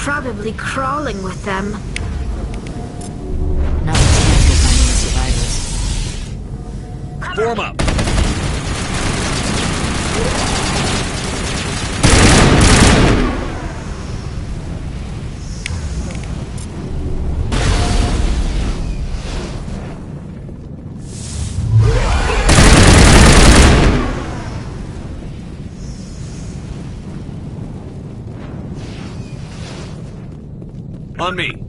probably crawling with them. Not much chance of finding the survivors. Form up! On me!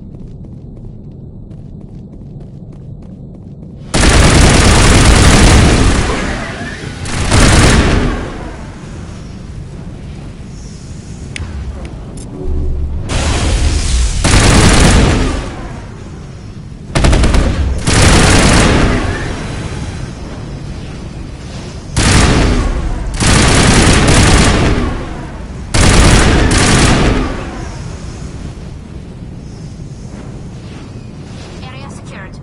Area secured.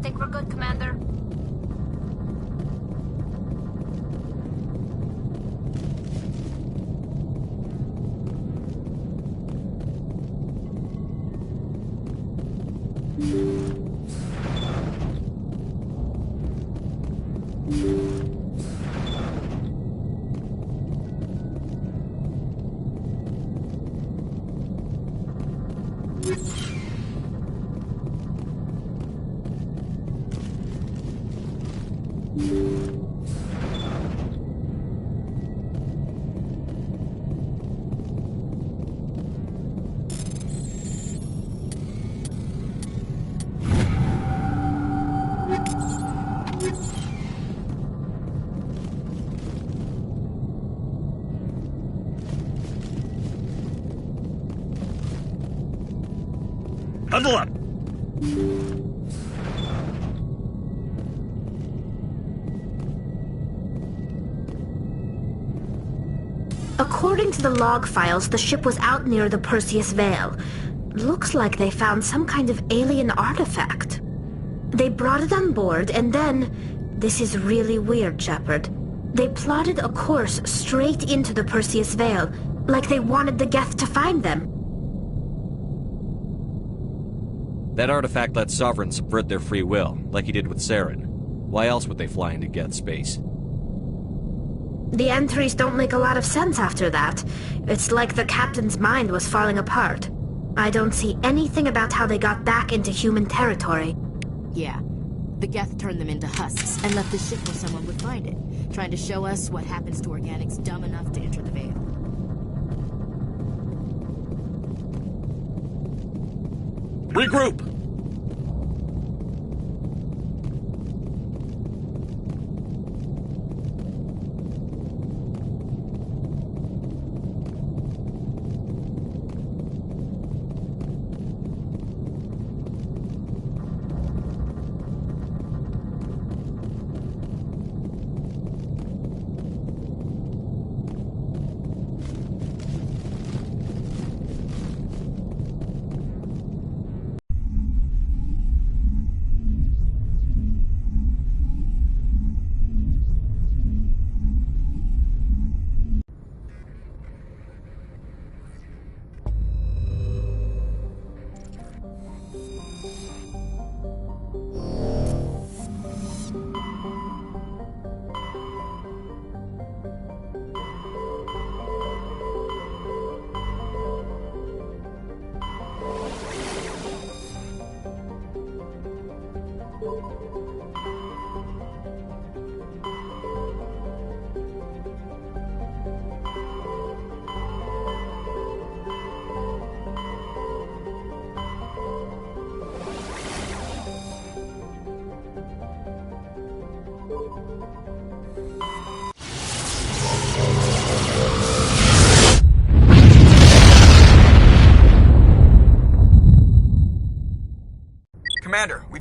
Think we're good, Commander? Huddle up! According to the log files, the ship was out near the Perseus Vale. Looks like they found some kind of alien artifact. They brought it on board, and then... This is really weird, Shepard. They plotted a course straight into the Perseus Vale, like they wanted the Geth to find them. That artifact let Sovereigns subvert their free will, like he did with Saren. Why else would they fly into Geth space? The entries don't make a lot of sense after that. It's like the captain's mind was falling apart. I don't see anything about how they got back into human territory. Yeah. The Geth turned them into husks and left the ship where someone would find it, trying to show us what happens to organics dumb enough to enter the Vale. Regroup!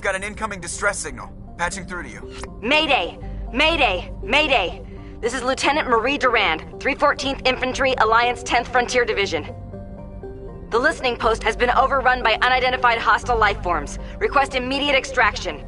We've got an incoming distress signal. Patching through to you. Mayday! Mayday! Mayday! This is Lieutenant Marie Durand, 314th Infantry, Alliance 10th Frontier Division. The listening post has been overrun by unidentified hostile life forms. Request immediate extraction.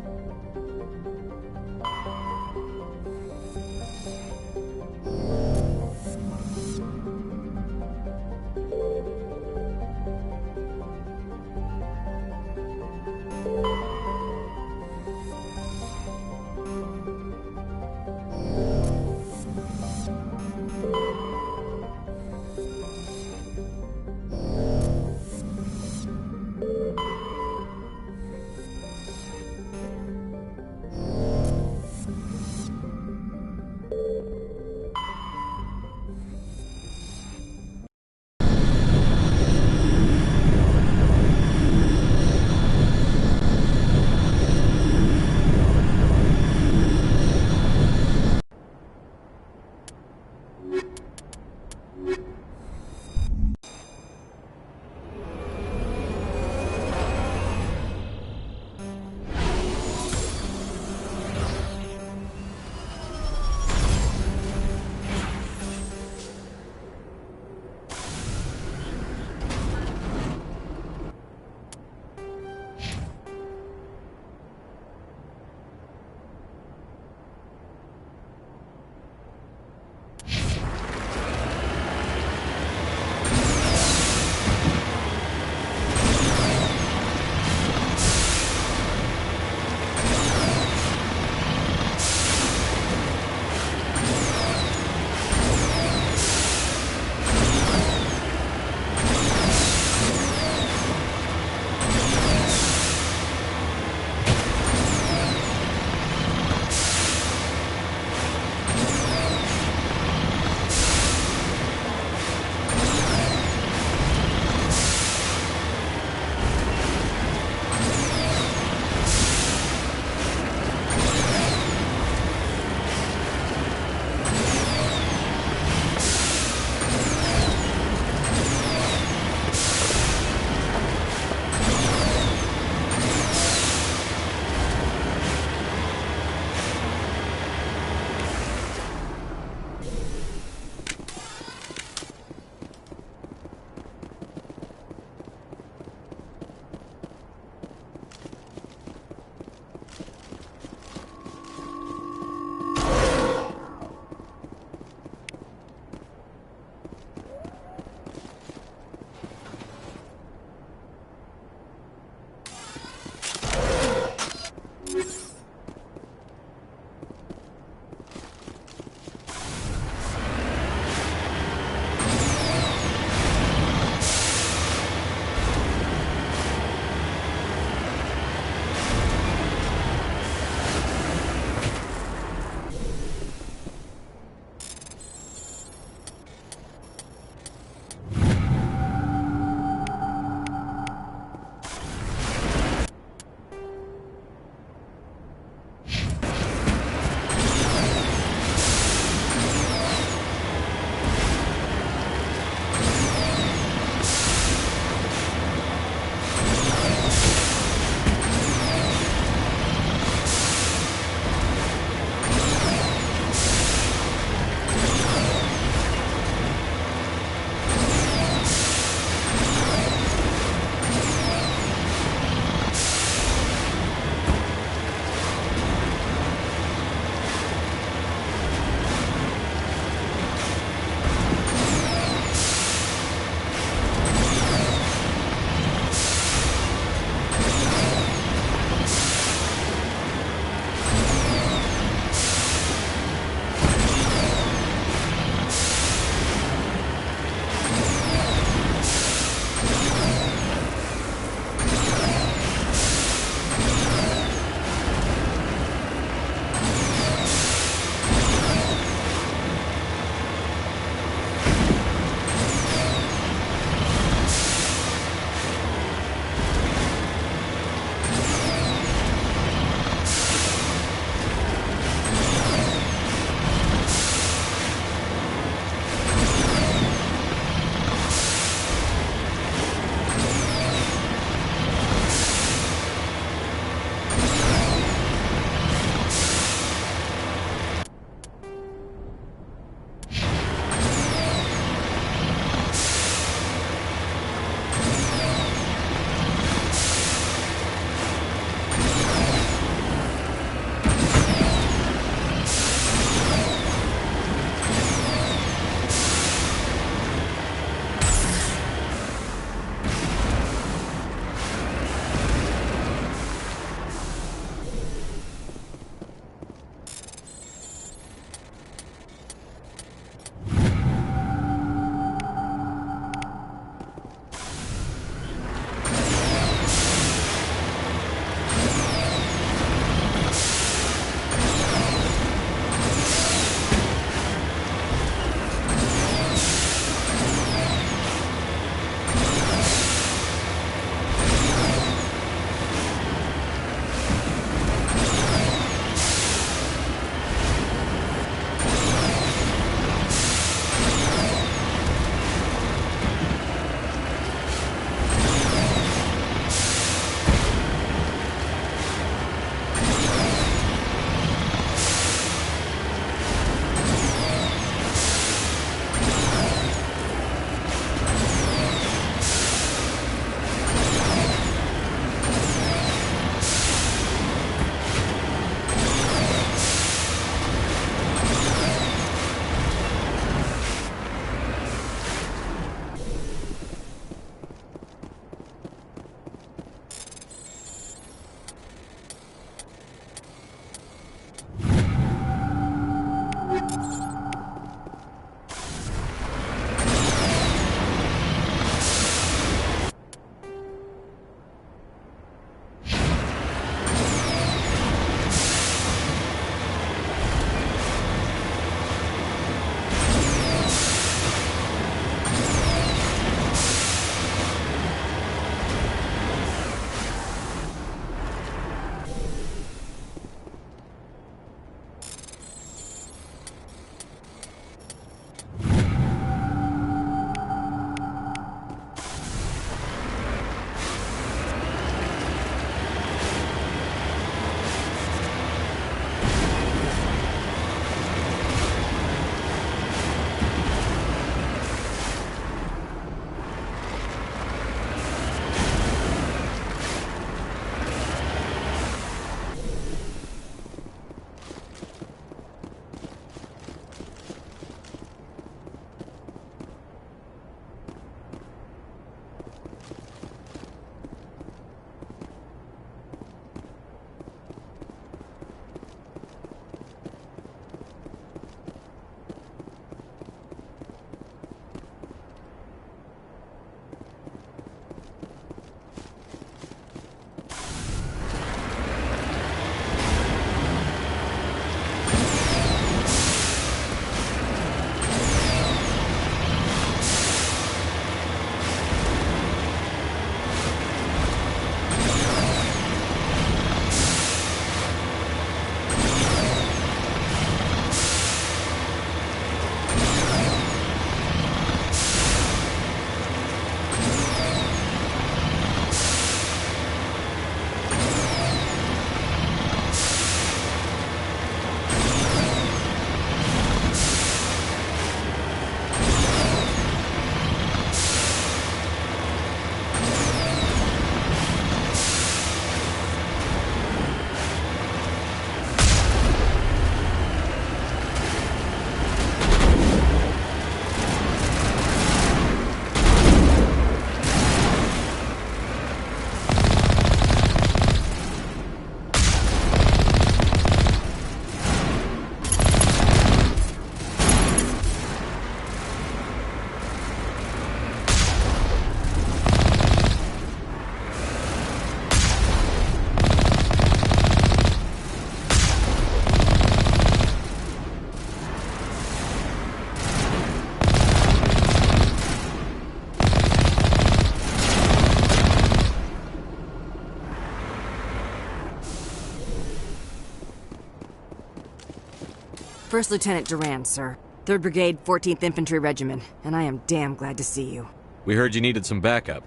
First Lieutenant Durand, sir. 3rd Brigade, 14th Infantry Regiment, and I am damn glad to see you. We heard you needed some backup.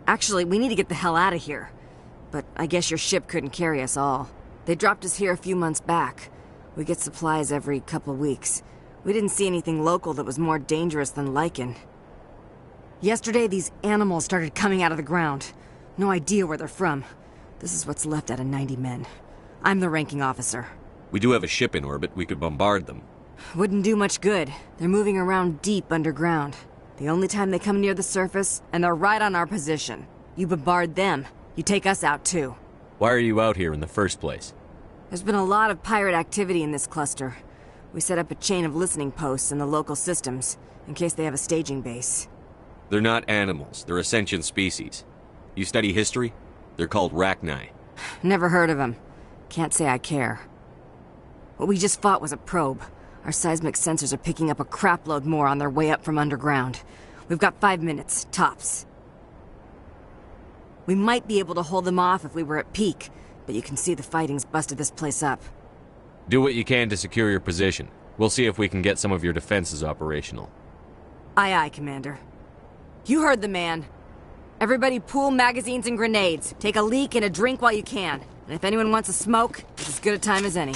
Actually, we need to get the hell out of here. But I guess your ship couldn't carry us all. They dropped us here a few months back. We get supplies every couple weeks. We didn't see anything local that was more dangerous than lichen. Yesterday, these animals started coming out of the ground. No idea where they're from. This is what's left out of 90 men. I'm the ranking officer. We do have a ship in orbit. We could bombard them. Wouldn't do much good. They're moving around deep underground. The only time they come near the surface, and they're right on our position. You bombard them, you take us out too. Why are you out here in the first place? There's been a lot of pirate activity in this cluster. We set up a chain of listening posts in the local systems, in case they have a staging base. They're not animals. They're a sentient species. You study history? They're called Rachni. Never heard of them. Can't say I care. What we just fought was a probe. Our seismic sensors are picking up a crapload more on their way up from underground. We've got 5 minutes, tops. We might be able to hold them off if we were at peak, but you can see the fighting's busted this place up. Do what you can to secure your position. We'll see if we can get some of your defenses operational. Aye, aye, Commander. You heard the man. Everybody pool magazines and grenades. Take a leak and a drink while you can. And if anyone wants a smoke, it's as good a time as any.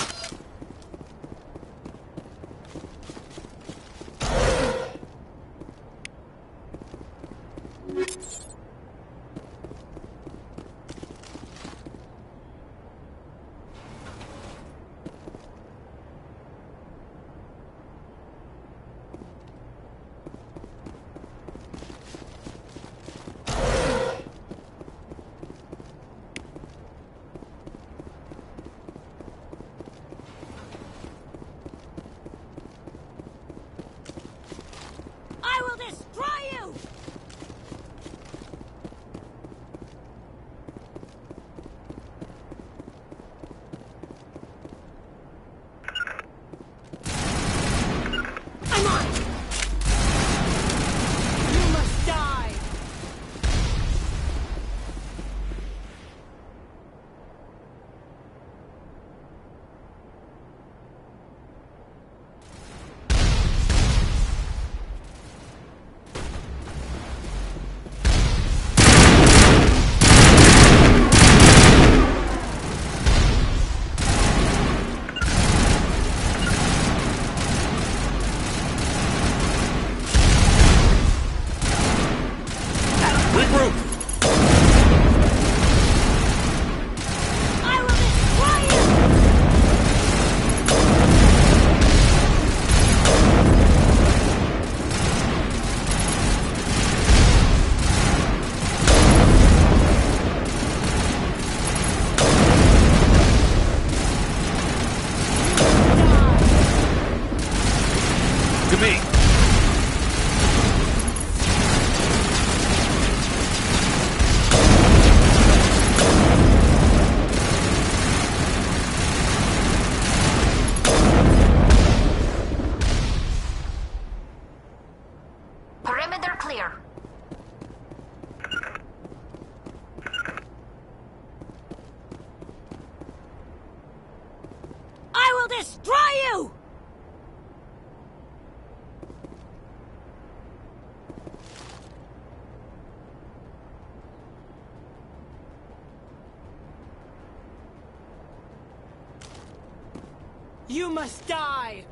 You must die!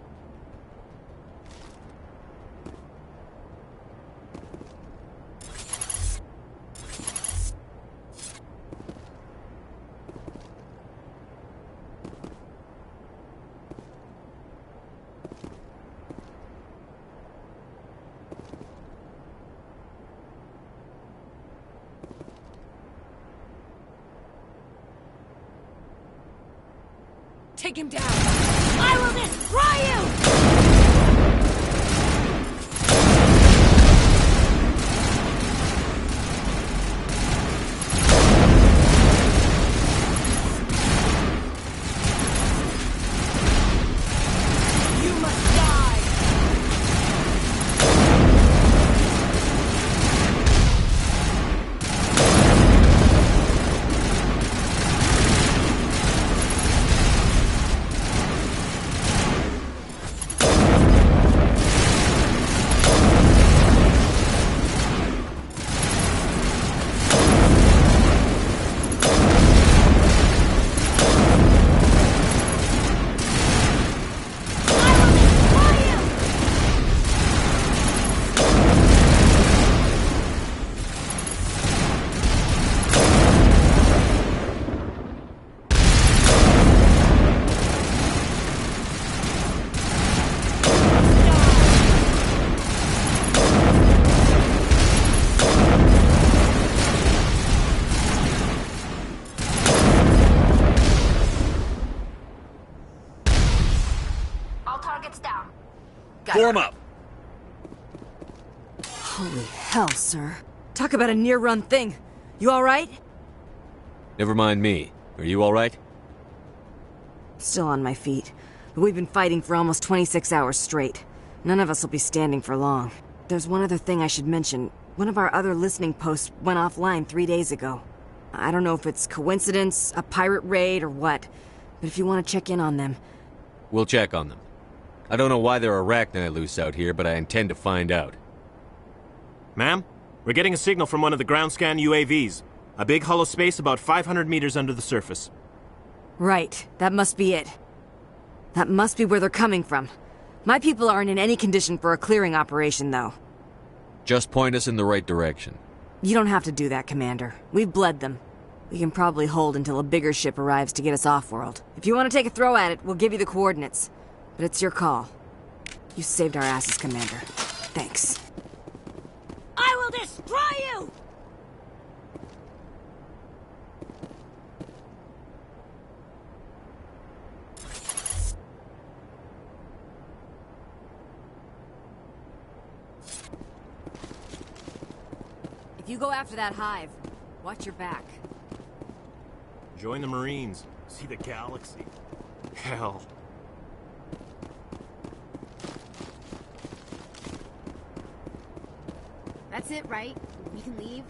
Take him down! I will destroy you! You must die! Target's down. Form up! Holy hell, sir. Talk about a near-run thing. You alright? Never mind me. Are you alright? Still on my feet. But we've been fighting for almost 26 hours straight. None of us will be standing for long. There's one other thing I should mention. One of our other listening posts went offline 3 days ago. I don't know if it's coincidence, a pirate raid, or what. But if you want to check in on them... We'll check on them. I don't know why there are arachni loose out here, but I intend to find out. Ma'am, we're getting a signal from one of the ground scan UAVs. A big hollow space about 500 meters under the surface. Right, that must be it. That must be where they're coming from. My people aren't in any condition for a clearing operation, though. Just point us in the right direction. You don't have to do that, Commander. We've bled them. We can probably hold until a bigger ship arrives to get us off-world. If you want to take a throw at it, we'll give you the coordinates. But it's your call. You saved our asses, Commander. Thanks. I will destroy you! If you go after that hive, watch your back. Join the Marines. See the galaxy. Hell. That's it, right? We can leave?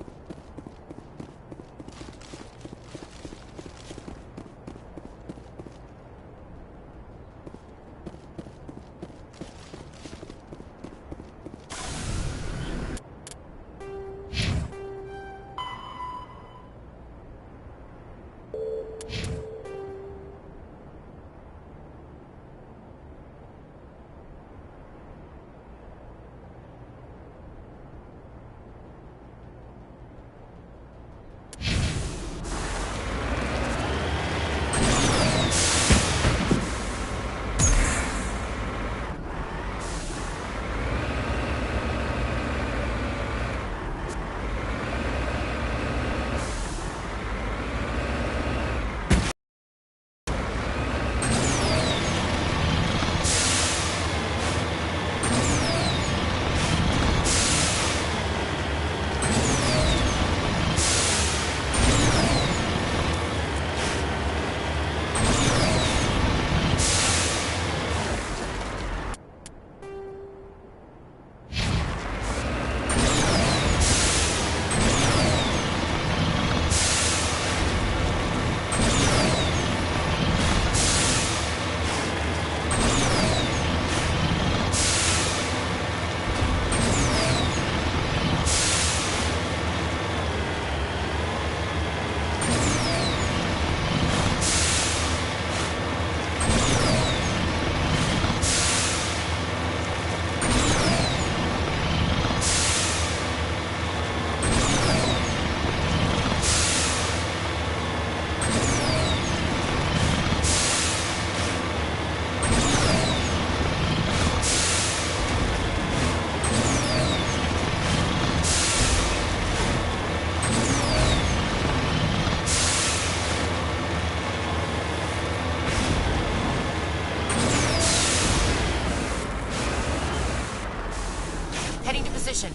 Heading to position.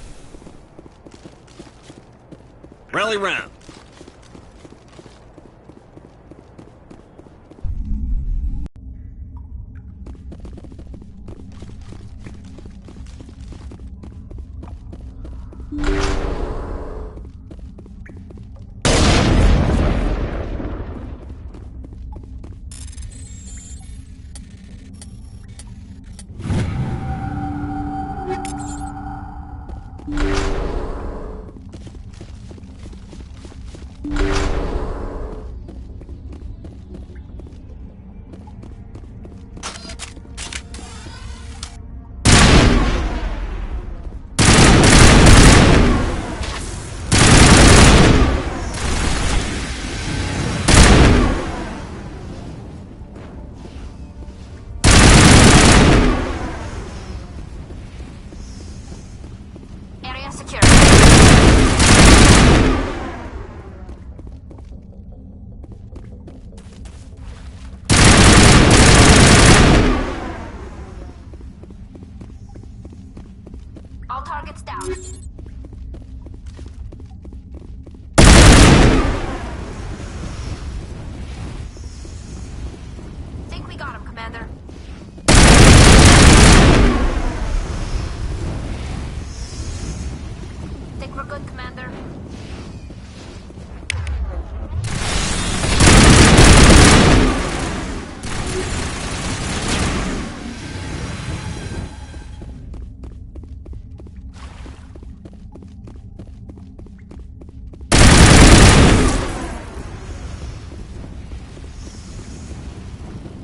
Rally round. down. Think we got him, Commander. Think we're good, Commander.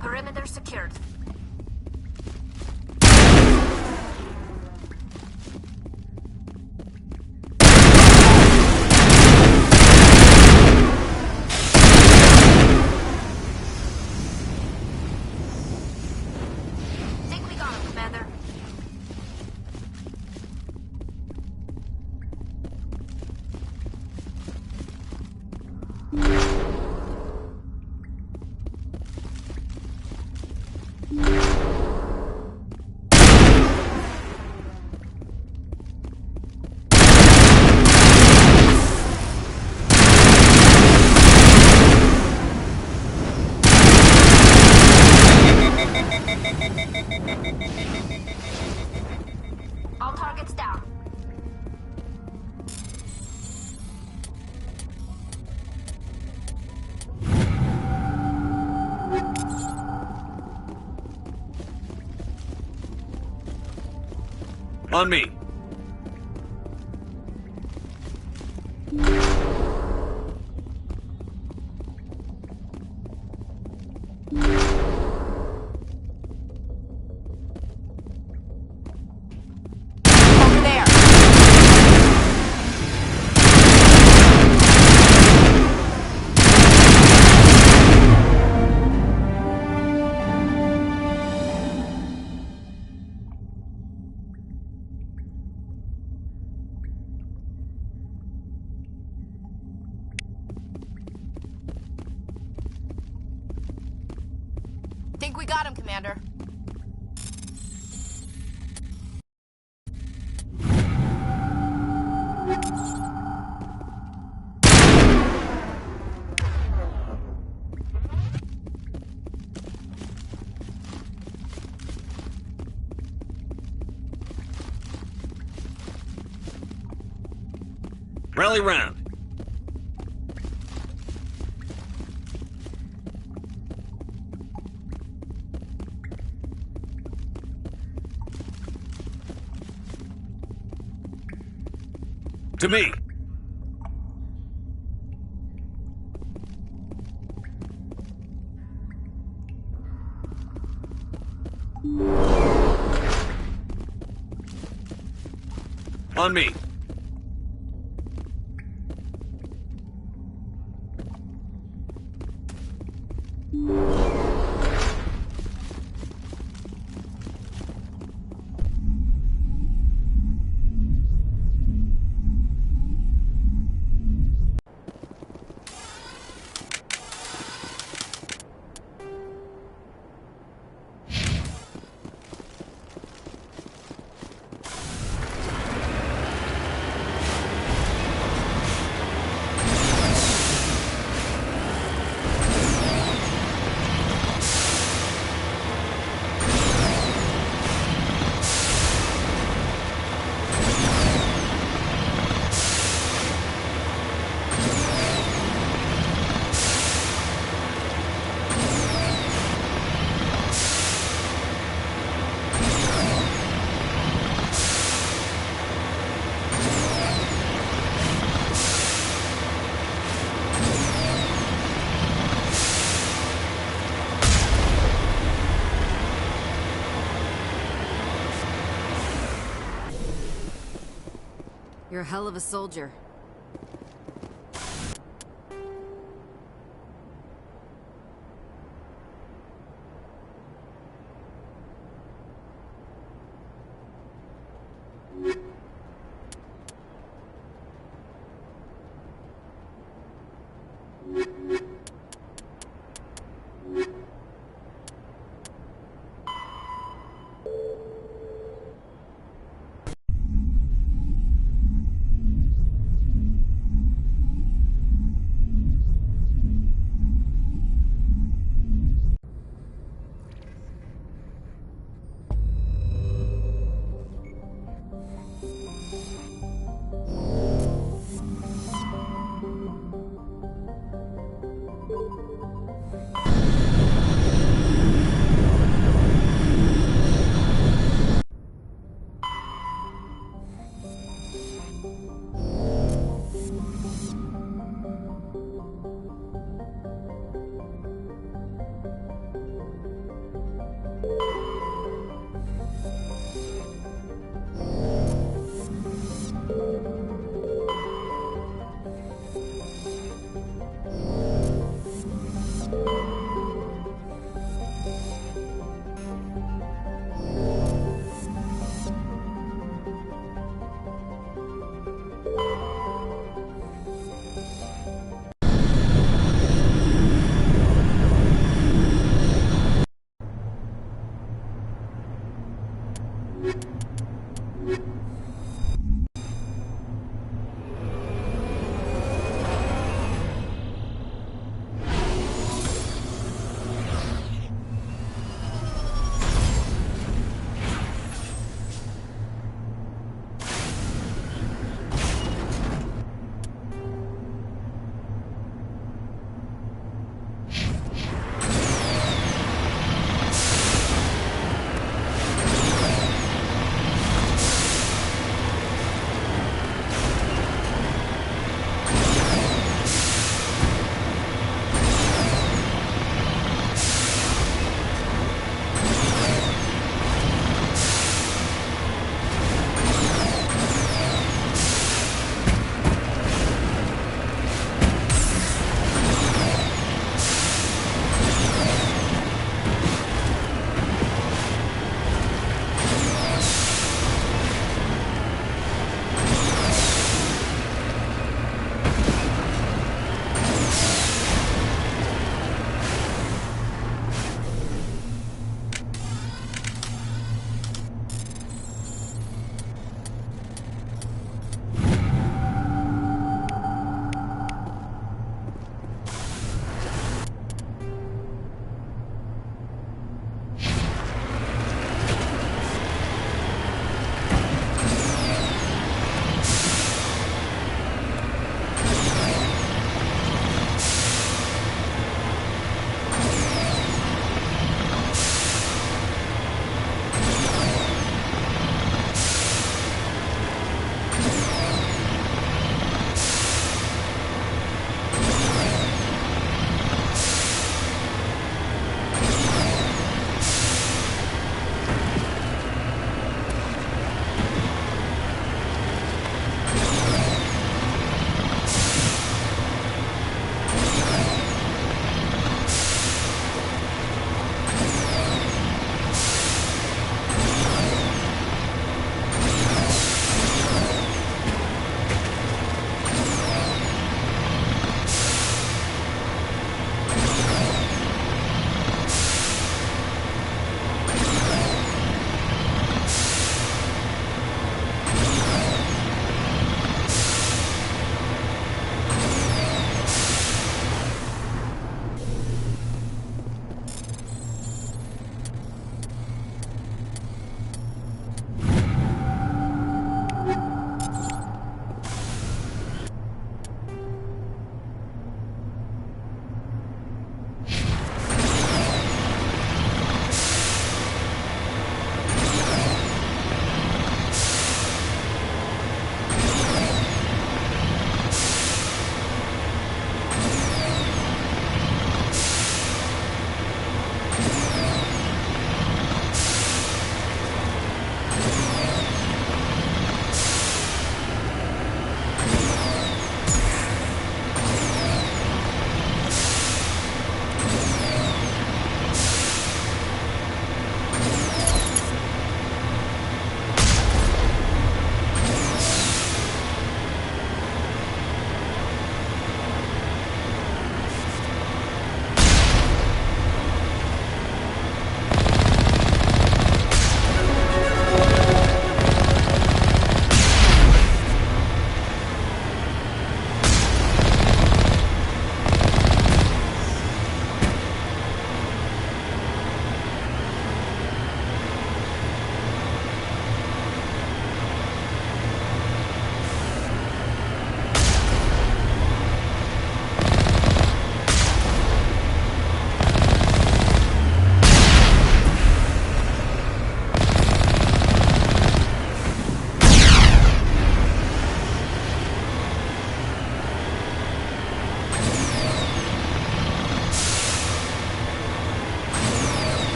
Perimeter secured. Think we got him, Commander. All targets down. On me. Over there. Think we got him, Commander. Rally round. To me. On me. You're a hell of a soldier.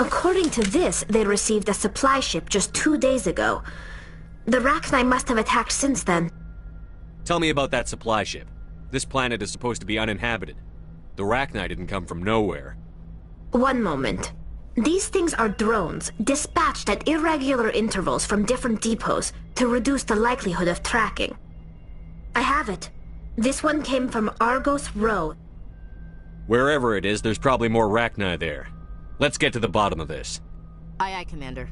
According to this, they received a supply ship just 2 days ago. The Rachni must have attacked since then. Tell me about that supply ship. This planet is supposed to be uninhabited. The Rachni didn't come from nowhere. One moment. These things are drones, dispatched at irregular intervals from different depots to reduce the likelihood of tracking. I have it. This one came from Argos Row. Wherever it is, there's probably more Rachni there. Let's get to the bottom of this. Aye, aye, Commander.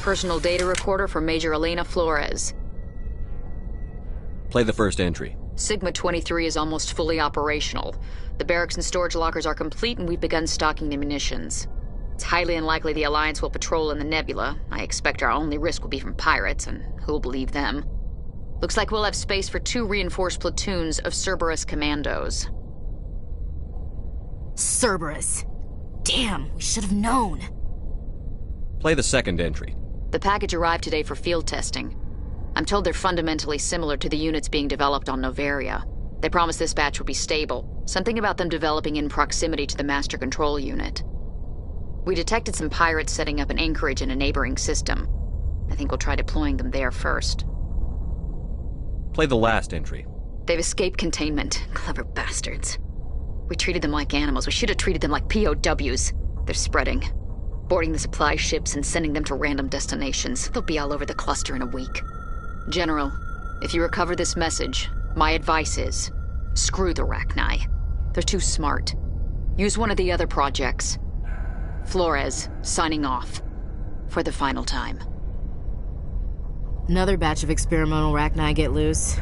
Personal data recorder for Major Elena Flores. Play the first entry. Sigma 23 is almost fully operational. The barracks and storage lockers are complete, and we've begun stocking the munitions. It's highly unlikely the Alliance will patrol in the nebula. I expect our only risk will be from pirates, and who'll believe them? Looks like we'll have space for 2 reinforced platoons of Cerberus commandos. Cerberus. Damn, we should have known. Play the second entry. The package arrived today for field testing. I'm told they're fundamentally similar to the units being developed on Novaria. They promise this batch will be stable. Something about them developing in proximity to the master control unit. We detected some pirates setting up an anchorage in a neighboring system. I think we'll try deploying them there first. Play the last entry. They've escaped containment. Clever bastards. We treated them like animals. We should have treated them like POWs. They're spreading. Boarding the supply ships and sending them to random destinations. They'll be all over the cluster in a week. General, if you recover this message, my advice is, screw the Rachni. They're too smart. Use one of the other projects. Flores, signing off. For the final time. Another batch of experimental Rachni get loose.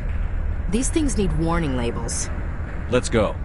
These things need warning labels. Let's go.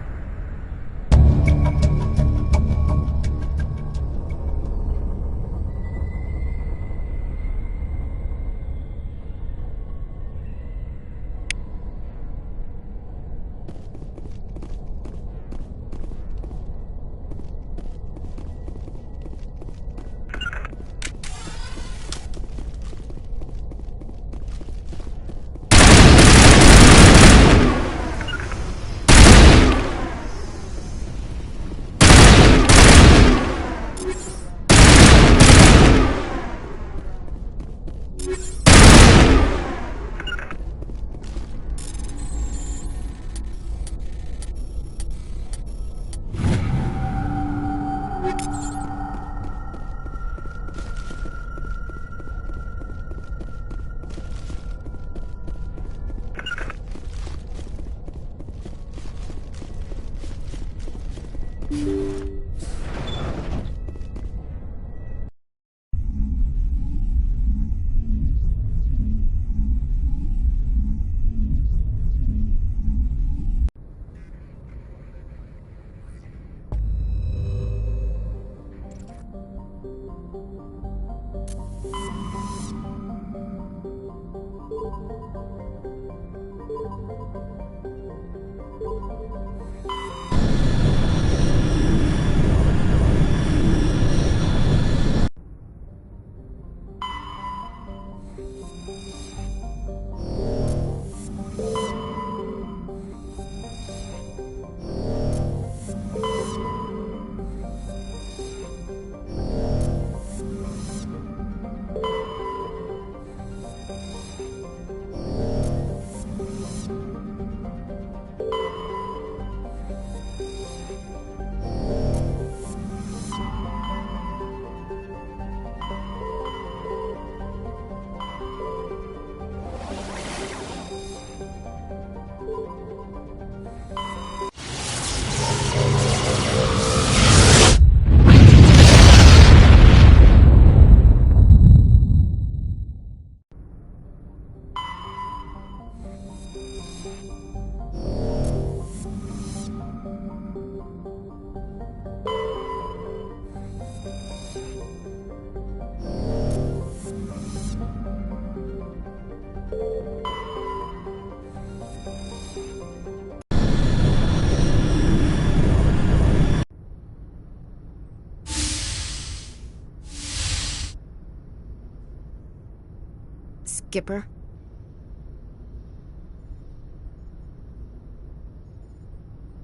Skipper?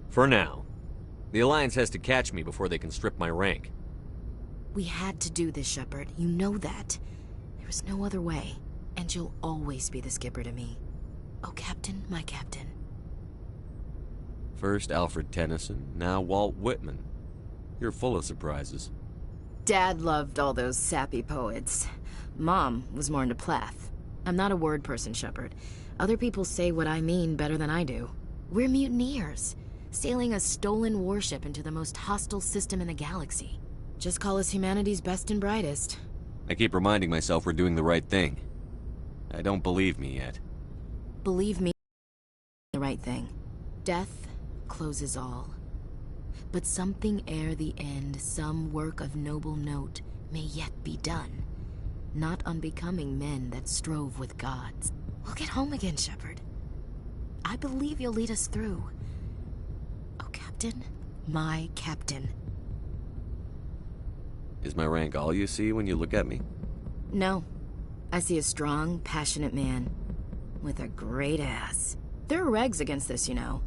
For now. The Alliance has to catch me before they can strip my rank. We had to do this, Shepard. You know that. There was no other way. And you'll always be the skipper to me. Oh, Captain, my Captain. First Alfred Tennyson, now Walt Whitman. You're full of surprises. Dad loved all those sappy poets. Mom was more into Plat. I'm not a word person, Shepard. Other people say what I mean better than I do. We're mutineers, sailing a stolen warship into the most hostile system in the galaxy. Just call us humanity's best and brightest. I keep reminding myself we're doing the right thing. I don't believe me yet. Believe me, the right thing. Death closes all. But something ere the end, some work of noble note, may yet be done. Not unbecoming men that strove with gods. We'll get home again, Shepard. I believe you'll lead us through. Oh, Captain, my Captain. Is my rank all you see when you look at me? No. I see a strong, passionate man. With a great ass. There are regs against this, you know.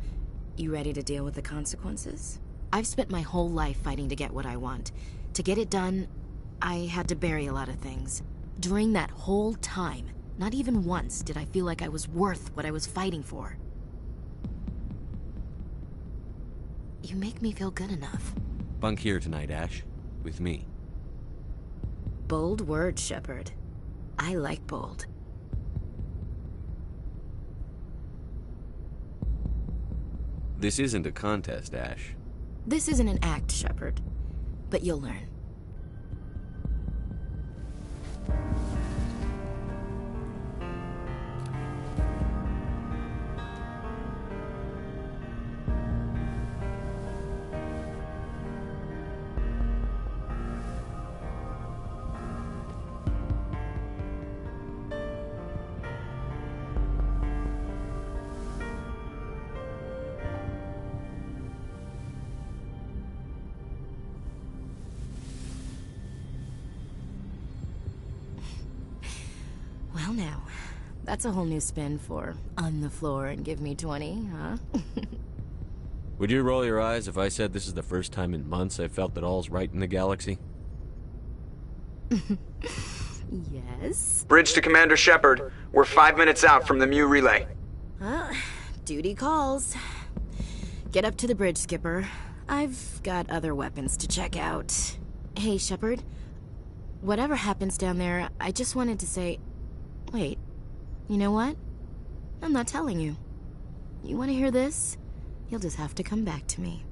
You ready to deal with the consequences? I've spent my whole life fighting to get what I want. To get it done, I had to bury a lot of things. During that whole time, not even once did I feel like I was worth what I was fighting for. You make me feel good enough. Bunk here tonight, Ash. With me. Bold words, Shepard. I like bold. This isn't a contest, Ash. This isn't an act, Shepard. But you'll learn. Well now, that's a whole new spin for on the floor and give me 20, huh? Would you roll your eyes if I said this is the first time in months I felt that all's right in the galaxy? Yes? Bridge to Commander Shepard. We're 5 minutes out from the ME relay. Well, duty calls. Get up to the bridge, Skipper. I've got other weapons to check out. Hey, Shepard. Whatever happens down there, I just wanted to say... Wait, you know what? I'm not telling you. You want to hear this? You'll just have to come back to me.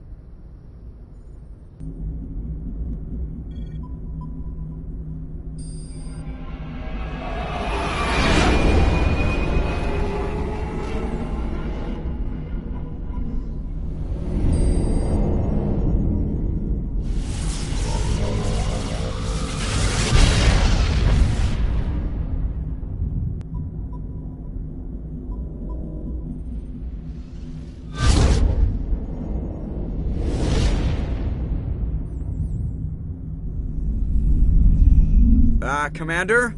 Commander?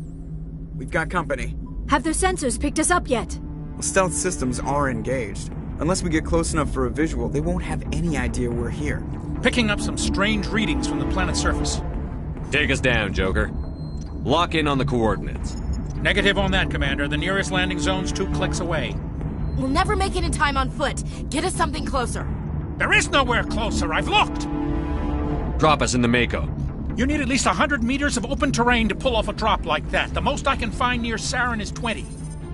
We've got company. Have their sensors picked us up yet? Well, stealth systems are engaged. Unless we get close enough for a visual, they won't have any idea we're here. Picking up some strange readings from the planet's surface. Take us down, Joker. Lock in on the coordinates. Negative on that, Commander. The nearest landing zone's 2 clicks away. We'll never make it in time on foot. Get us something closer. There is nowhere closer. I've looked. Drop us in the Mako. You need at least 100 meters of open terrain to pull off a drop like that. The most I can find near Saren is 20.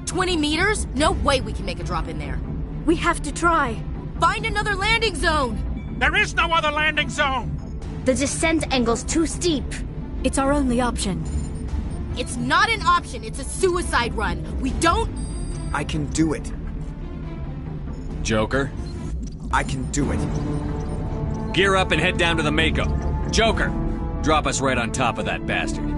20 meters? No way we can make a drop in there. We have to try. Find another landing zone! There is no other landing zone! The descent angle's too steep. It's our only option. It's not an option, it's a suicide run. We don't... I can do it. Joker, I can do it. gear up and head down to the Mako. Joker, drop us right on top of that bastard.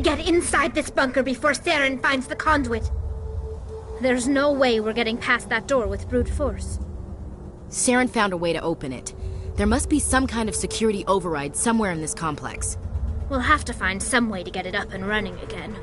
get inside this bunker before Saren finds the conduit. There's no way we're getting past that door with brute force. Saren found a way to open it. There must be some kind of security override somewhere in this complex. We'll have to find some way to get it up and running again.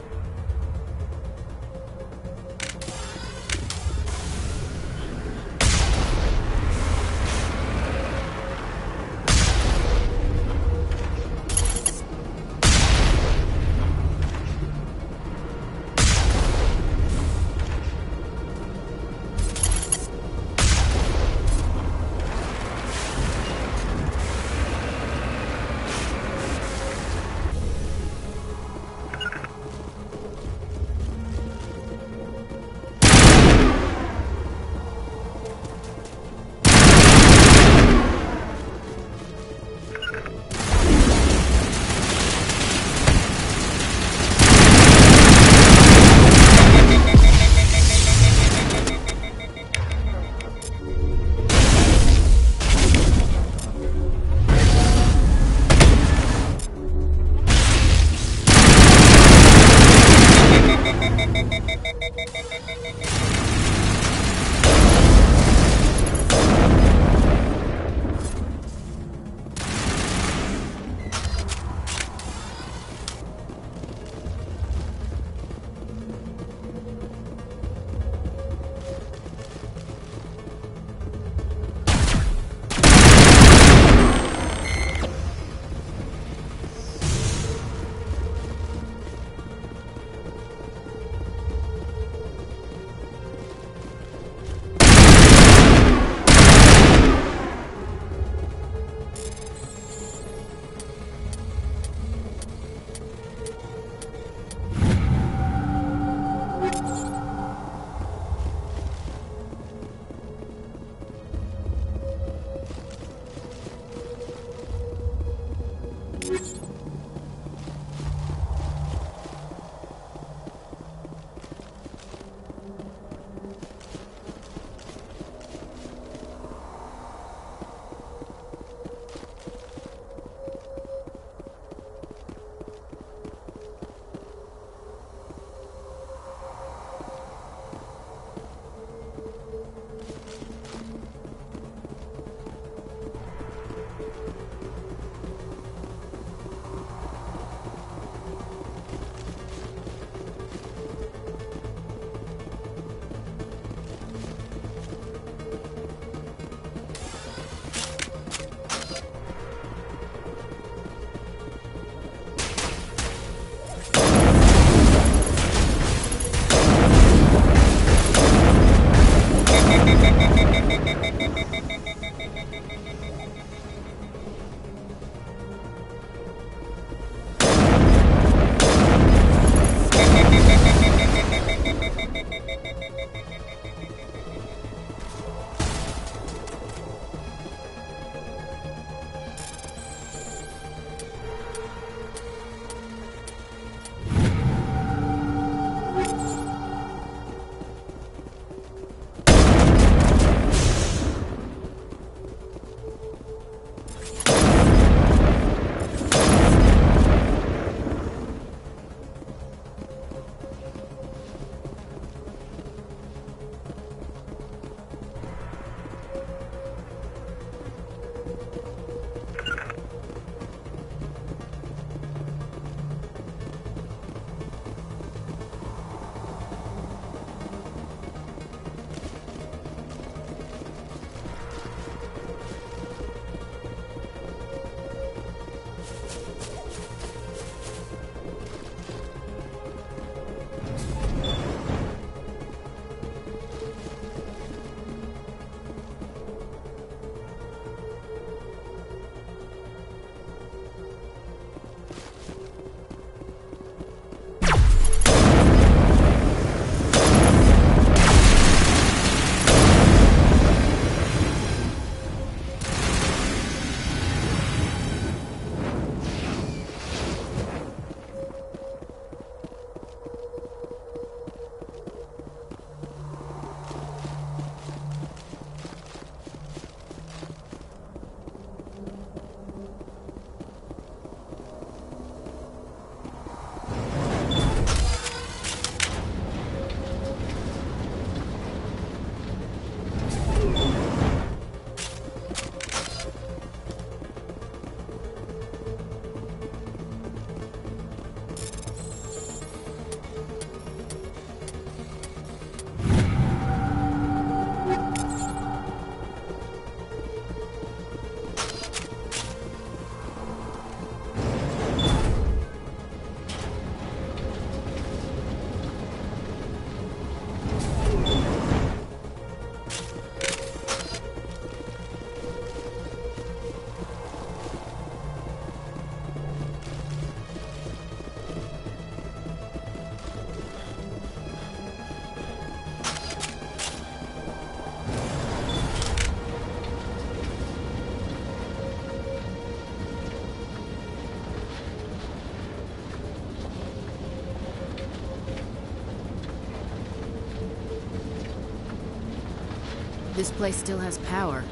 This place still has power.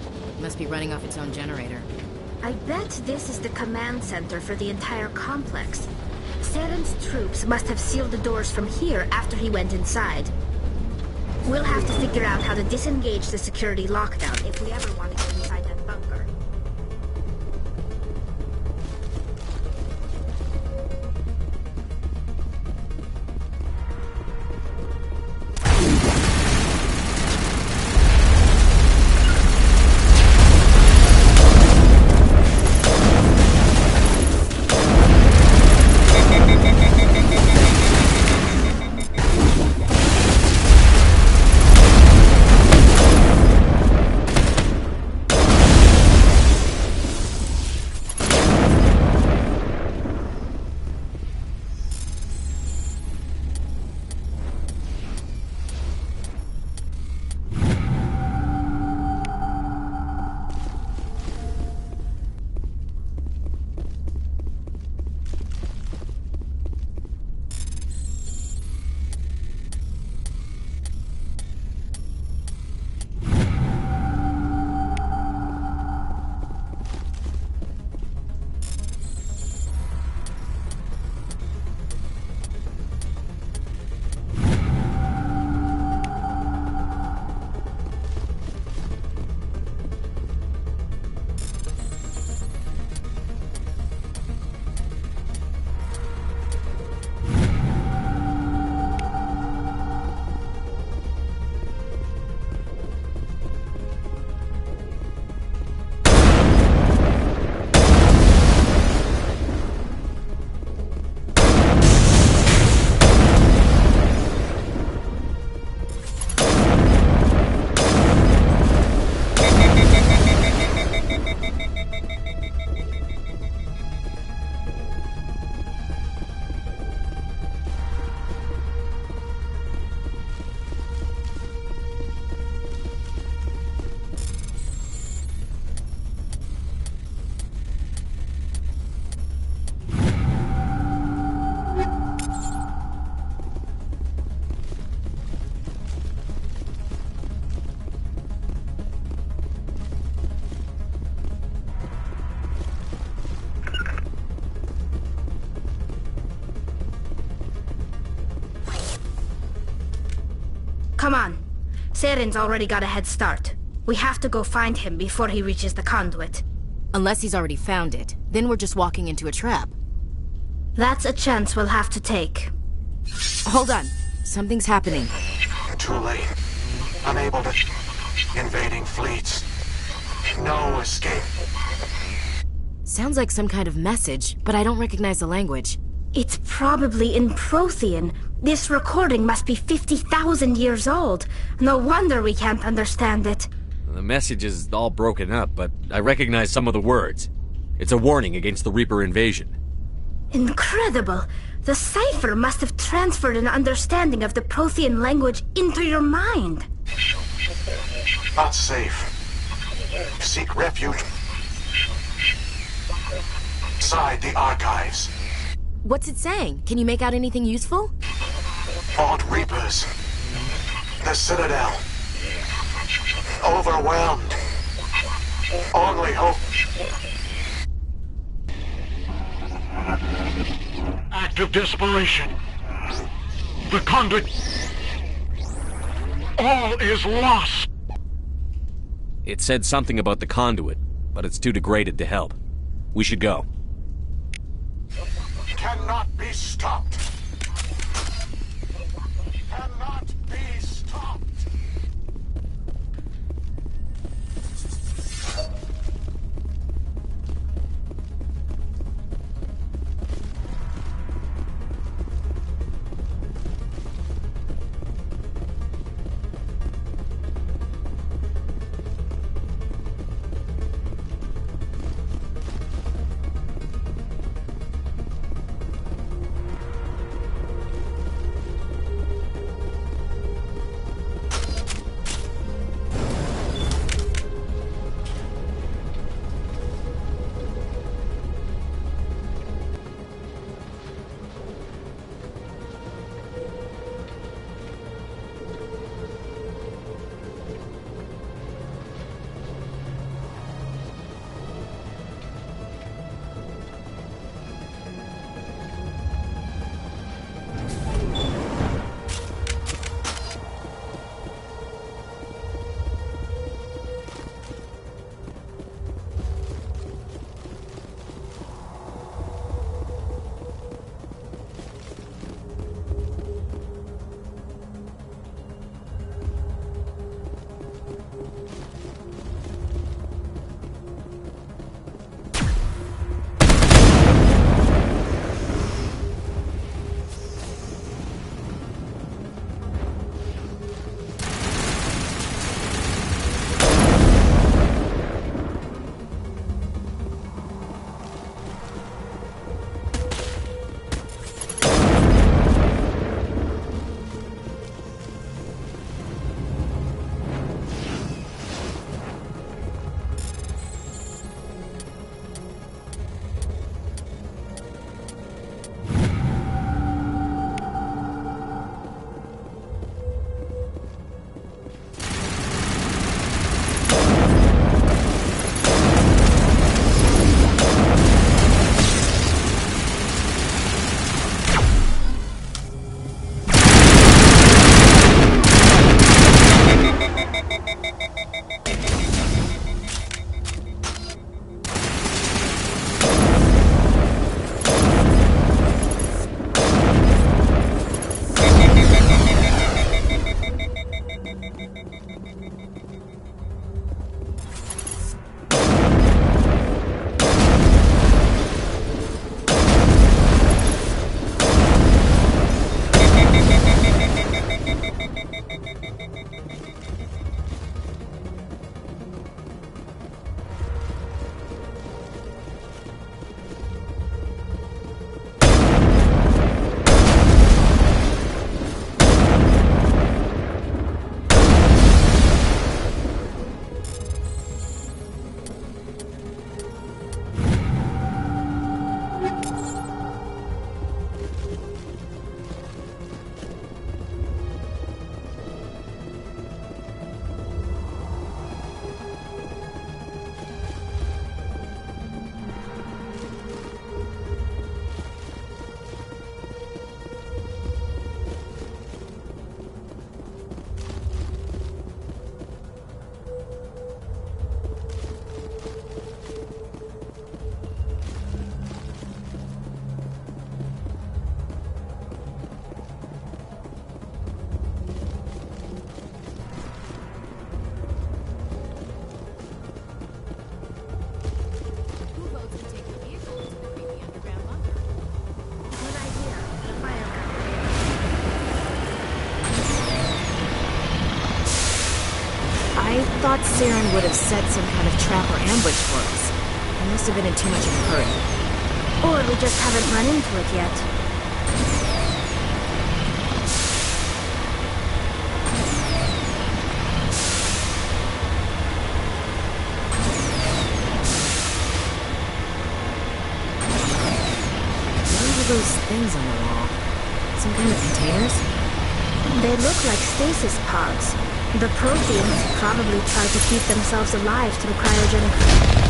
Must be running off its own generator. I bet this is the command center for the entire complex. Saren's troops must have sealed the doors from here after he went inside. We'll have to figure out how to disengage the security lockdown if we ever want to get inside that bunker. Come on. Saren's already got a head start. We have to go find him before he reaches the conduit. Unless he's already found it. Then we're just walking into a trap. That's a chance we'll have to take. Hold on. Something's happening. Too late. Unable to... Invading fleets. No escape. Sounds like some kind of message, but I don't recognize the language. It's probably in Prothean. This recording must be 50,000 years old. No wonder we can't understand it. The message is all broken up, but I recognize some of the words. It's a warning against the Reaper invasion. Incredible! The cipher must have transferred an understanding of the Prothean language into your mind. Not safe. Seek refuge inside the archives. What's it saying? Can you make out anything useful? Fought Reapers. The Citadel. Overwhelmed. Only hope. Act of desperation. The conduit. All is lost. It said something about the conduit, but it's too degraded to help. We should go. Cannot be stopped. Cannot be stopped. thought Saren would have set some kind of trap or ambush for us. We must have been in too much of a hurry. Or we just haven't run into it yet. What are those things on the wall? Some kind of containers? They look like stasis pods. The Protheans probably tried to keep themselves alive through cryogenic...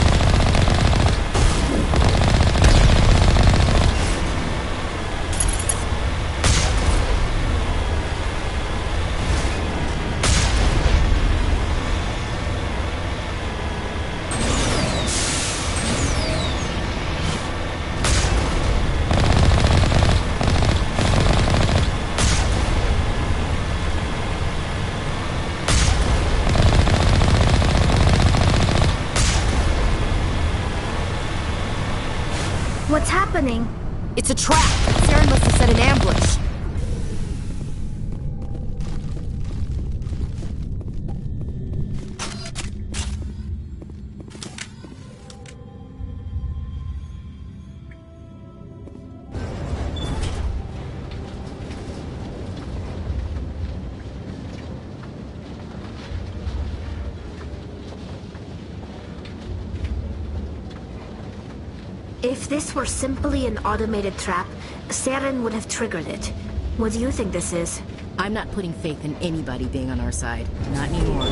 What's happening? It's a trap! Saren must have set an ambush. If this were simply an automated trap, Saren would have triggered it. What do you think this is? I'm not putting faith in anybody being on our side. Not anymore.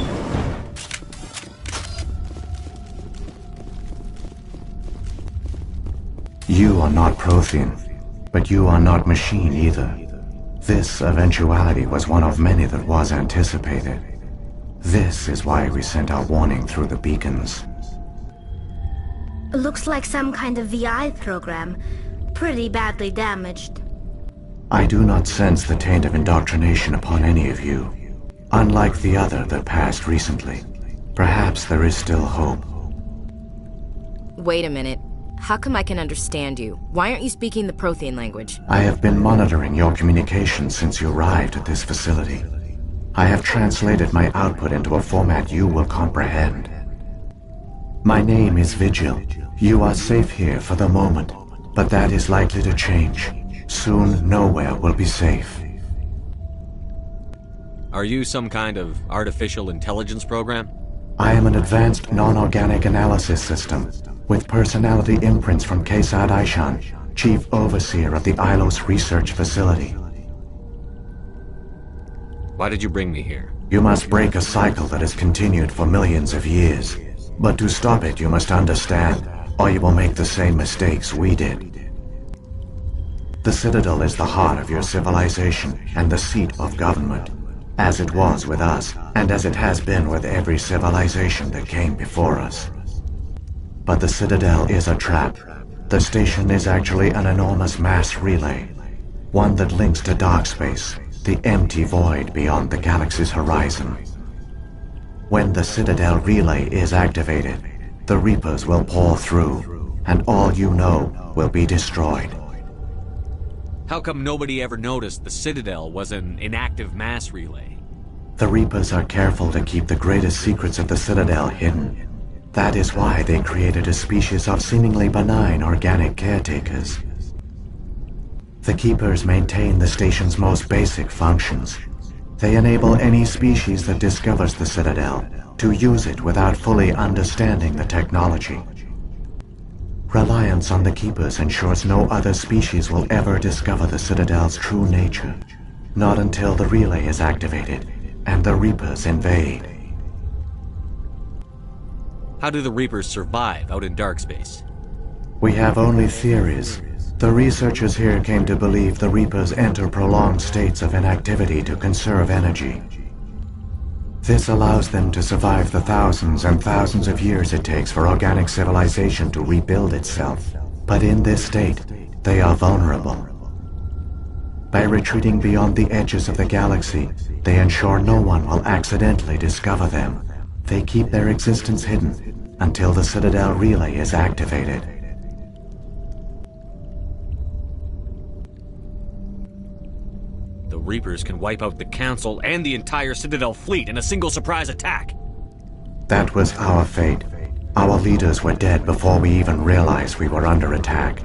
You are not Prothean, but you are not machine either. This eventuality was one of many that was anticipated. This is why we sent our warning through the beacons. Looks like some kind of VI program. Pretty badly damaged. I do not sense the taint of indoctrination upon any of you. Unlike the other that passed recently. Perhaps there is still hope. Wait a minute. How come I can understand you? Why aren't you speaking the Prothean language? I have been monitoring your communications since you arrived at this facility. I have translated my output into a format you will comprehend. My name is Vigil. You are safe here for the moment, but that is likely to change. Soon, nowhere will be safe. Are you some kind of artificial intelligence program? I am an advanced non-organic analysis system, with personality imprints from Kesad Aishan, Chief Overseer of the Ilos Research Facility. Why did you bring me here? You must break a cycle that has continued for millions of years. But to stop it, you must understand, or you will make the same mistakes we did. The Citadel is the heart of your civilization and the seat of government, as it was with us, and as it has been with every civilization that came before us. But the Citadel is a trap. The station is actually an enormous mass relay, one that links to dark space, the empty void beyond the galaxy's horizon. When the Citadel relay is activated, the Reapers will pour through, and all you know will be destroyed. How come nobody ever noticed the Citadel was an inactive mass relay? The Reapers are careful to keep the greatest secrets of the Citadel hidden. That is why they created a species of seemingly benign organic caretakers. The Keepers maintain the station's most basic functions. They enable any species that discovers the Citadel to use it without fully understanding the technology. Reliance on the Keepers ensures no other species will ever discover the Citadel's true nature. Not until the relay is activated and the Reapers invade. How do the Reapers survive out in dark space? We have only theories. The researchers here came to believe the Reapers enter prolonged states of inactivity to conserve energy. This allows them to survive the thousands and thousands of years it takes for organic civilization to rebuild itself. But in this state, they are vulnerable. By retreating beyond the edges of the galaxy, they ensure no one will accidentally discover them. They keep their existence hidden until the Citadel relay is activated. The Reapers can wipe out the Council and the entire Citadel fleet in a single surprise attack. That was our fate. Our leaders were dead before we even realized we were under attack.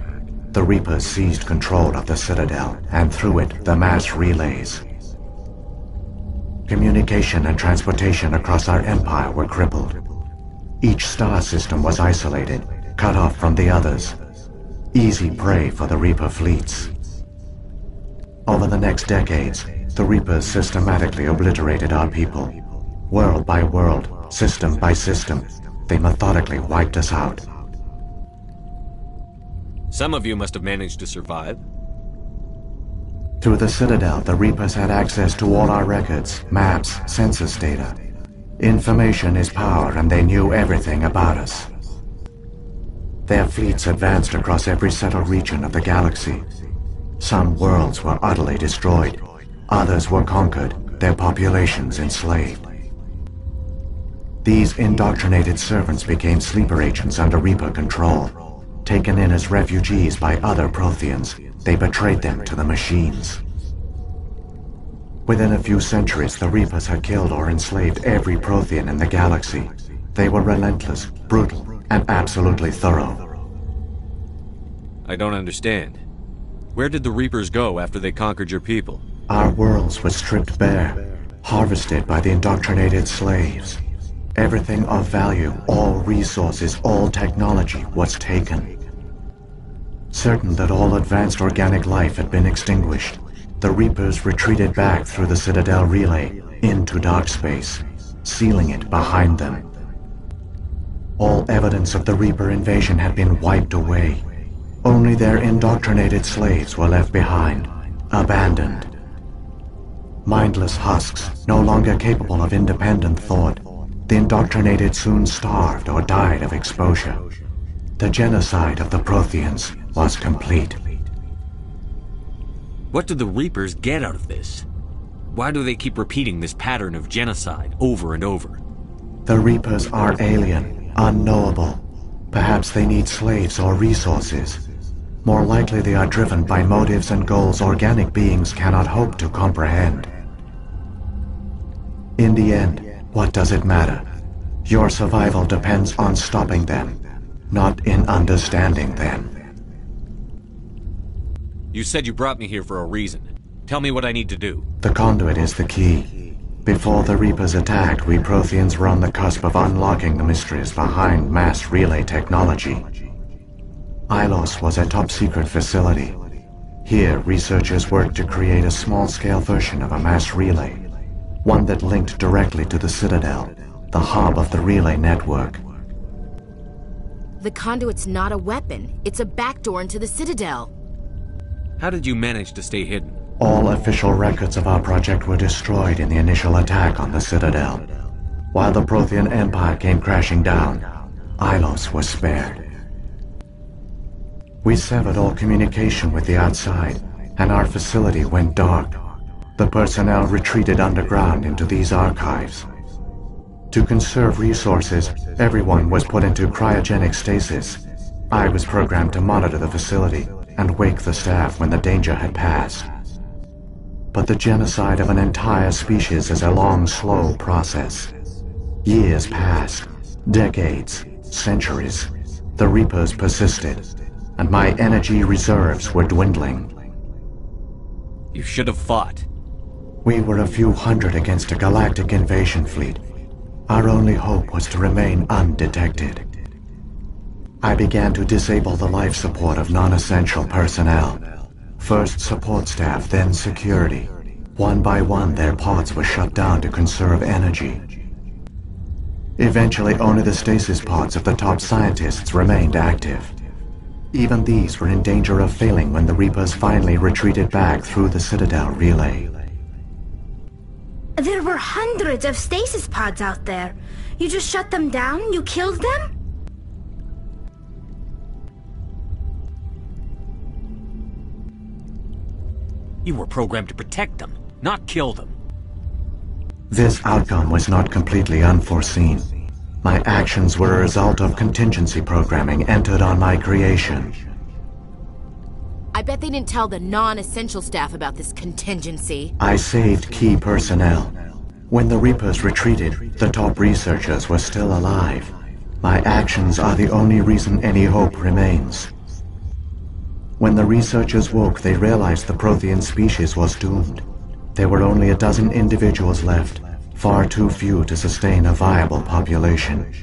The Reapers seized control of the Citadel, and through it, the mass relays. Communication and transportation across our empire were crippled. Each star system was isolated, cut off from the others. Easy prey for the Reaper fleets. Over the next decades, the Reapers systematically obliterated our people. World by world, system by system, they methodically wiped us out. Some of you must have managed to survive. Through the Citadel, the Reapers had access to all our records, maps, census data. Information is power, and they knew everything about us. Their fleets advanced across every settled region of the galaxy. Some worlds were utterly destroyed. Others were conquered, their populations enslaved. These indoctrinated servants became sleeper agents under Reaper control. Taken in as refugees by other Protheans, they betrayed them to the machines. Within a few centuries, the Reapers had killed or enslaved every Prothean in the galaxy. They were relentless, brutal, and absolutely thorough. I don't understand. Where did the Reapers go after they conquered your people? Our worlds were stripped bare, harvested by the indoctrinated slaves. Everything of value, all resources, all technology was taken. Certain that all advanced organic life had been extinguished, the Reapers retreated back through the Citadel relay into dark space, sealing it behind them. All evidence of the Reaper invasion had been wiped away. Only their indoctrinated slaves were left behind, abandoned. Mindless husks, no longer capable of independent thought, the indoctrinated soon starved or died of exposure. The genocide of the Protheans was complete. What do the Reapers get out of this? Why do they keep repeating this pattern of genocide over and over? The Reapers are alien, unknowable. Perhaps they need slaves or resources. More likely they are driven by motives and goals organic beings cannot hope to comprehend. In the end, what does it matter? Your survival depends on stopping them, not in understanding them. You said you brought me here for a reason. Tell me what I need to do. The conduit is the key. Before the Reapers attacked, we Protheans were on the cusp of unlocking the mysteries behind mass relay technology. Ilos was a top-secret facility. Here, researchers worked to create a small-scale version of a mass relay, one that linked directly to the Citadel, the hub of the relay network. The conduit's not a weapon. It's a backdoor into the Citadel. How did you manage to stay hidden? All official records of our project were destroyed in the initial attack on the Citadel. While the Prothean Empire came crashing down, Ilos was spared. We severed all communication with the outside, and our facility went dark. The personnel retreated underground into these archives. To conserve resources, everyone was put into cryogenic stasis. I was programmed to monitor the facility and wake the staff when the danger had passed. But the genocide of an entire species is a long, slow process. Years passed, decades, centuries. The Reapers persisted, and my energy reserves were dwindling. You should have fought. We were a few hundred against a galactic invasion fleet. Our only hope was to remain undetected. I began to disable the life support of non-essential personnel. First support staff, then security. One by one, their pods were shut down to conserve energy. Eventually, only the stasis pods of the top scientists remained active. Even these were in danger of failing when the Reapers finally retreated back through the Citadel relay. There were hundreds of stasis pods out there. You just shut them down? You killed them? You were programmed to protect them, not kill them. This outcome was not completely unforeseen. My actions were a result of contingency programming entered on my creation. I bet they didn't tell the non-essential staff about this contingency. I saved key personnel. When the Reapers retreated, the top researchers were still alive. My actions are the only reason any hope remains. When the researchers woke, they realized the Prothean species was doomed. There were only a dozen individuals left, far too few to sustain a viable population.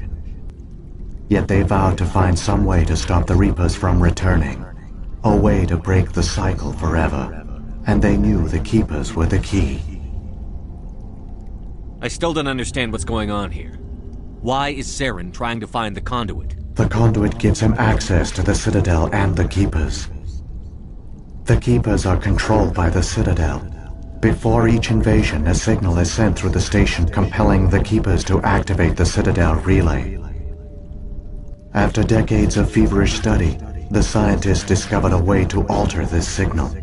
Yet they vowed to find some way to stop the Reapers from returning, a way to break the cycle forever, and they knew the Keepers were the key. I still don't understand what's going on here. Why is Saren trying to find the conduit? The conduit gives him access to the Citadel and the Keepers. The Keepers are controlled by the Citadel. Before each invasion, a signal is sent through the station compelling the Keepers to activate the Citadel relay. After decades of feverish study, the scientists discovered a way to alter this signal.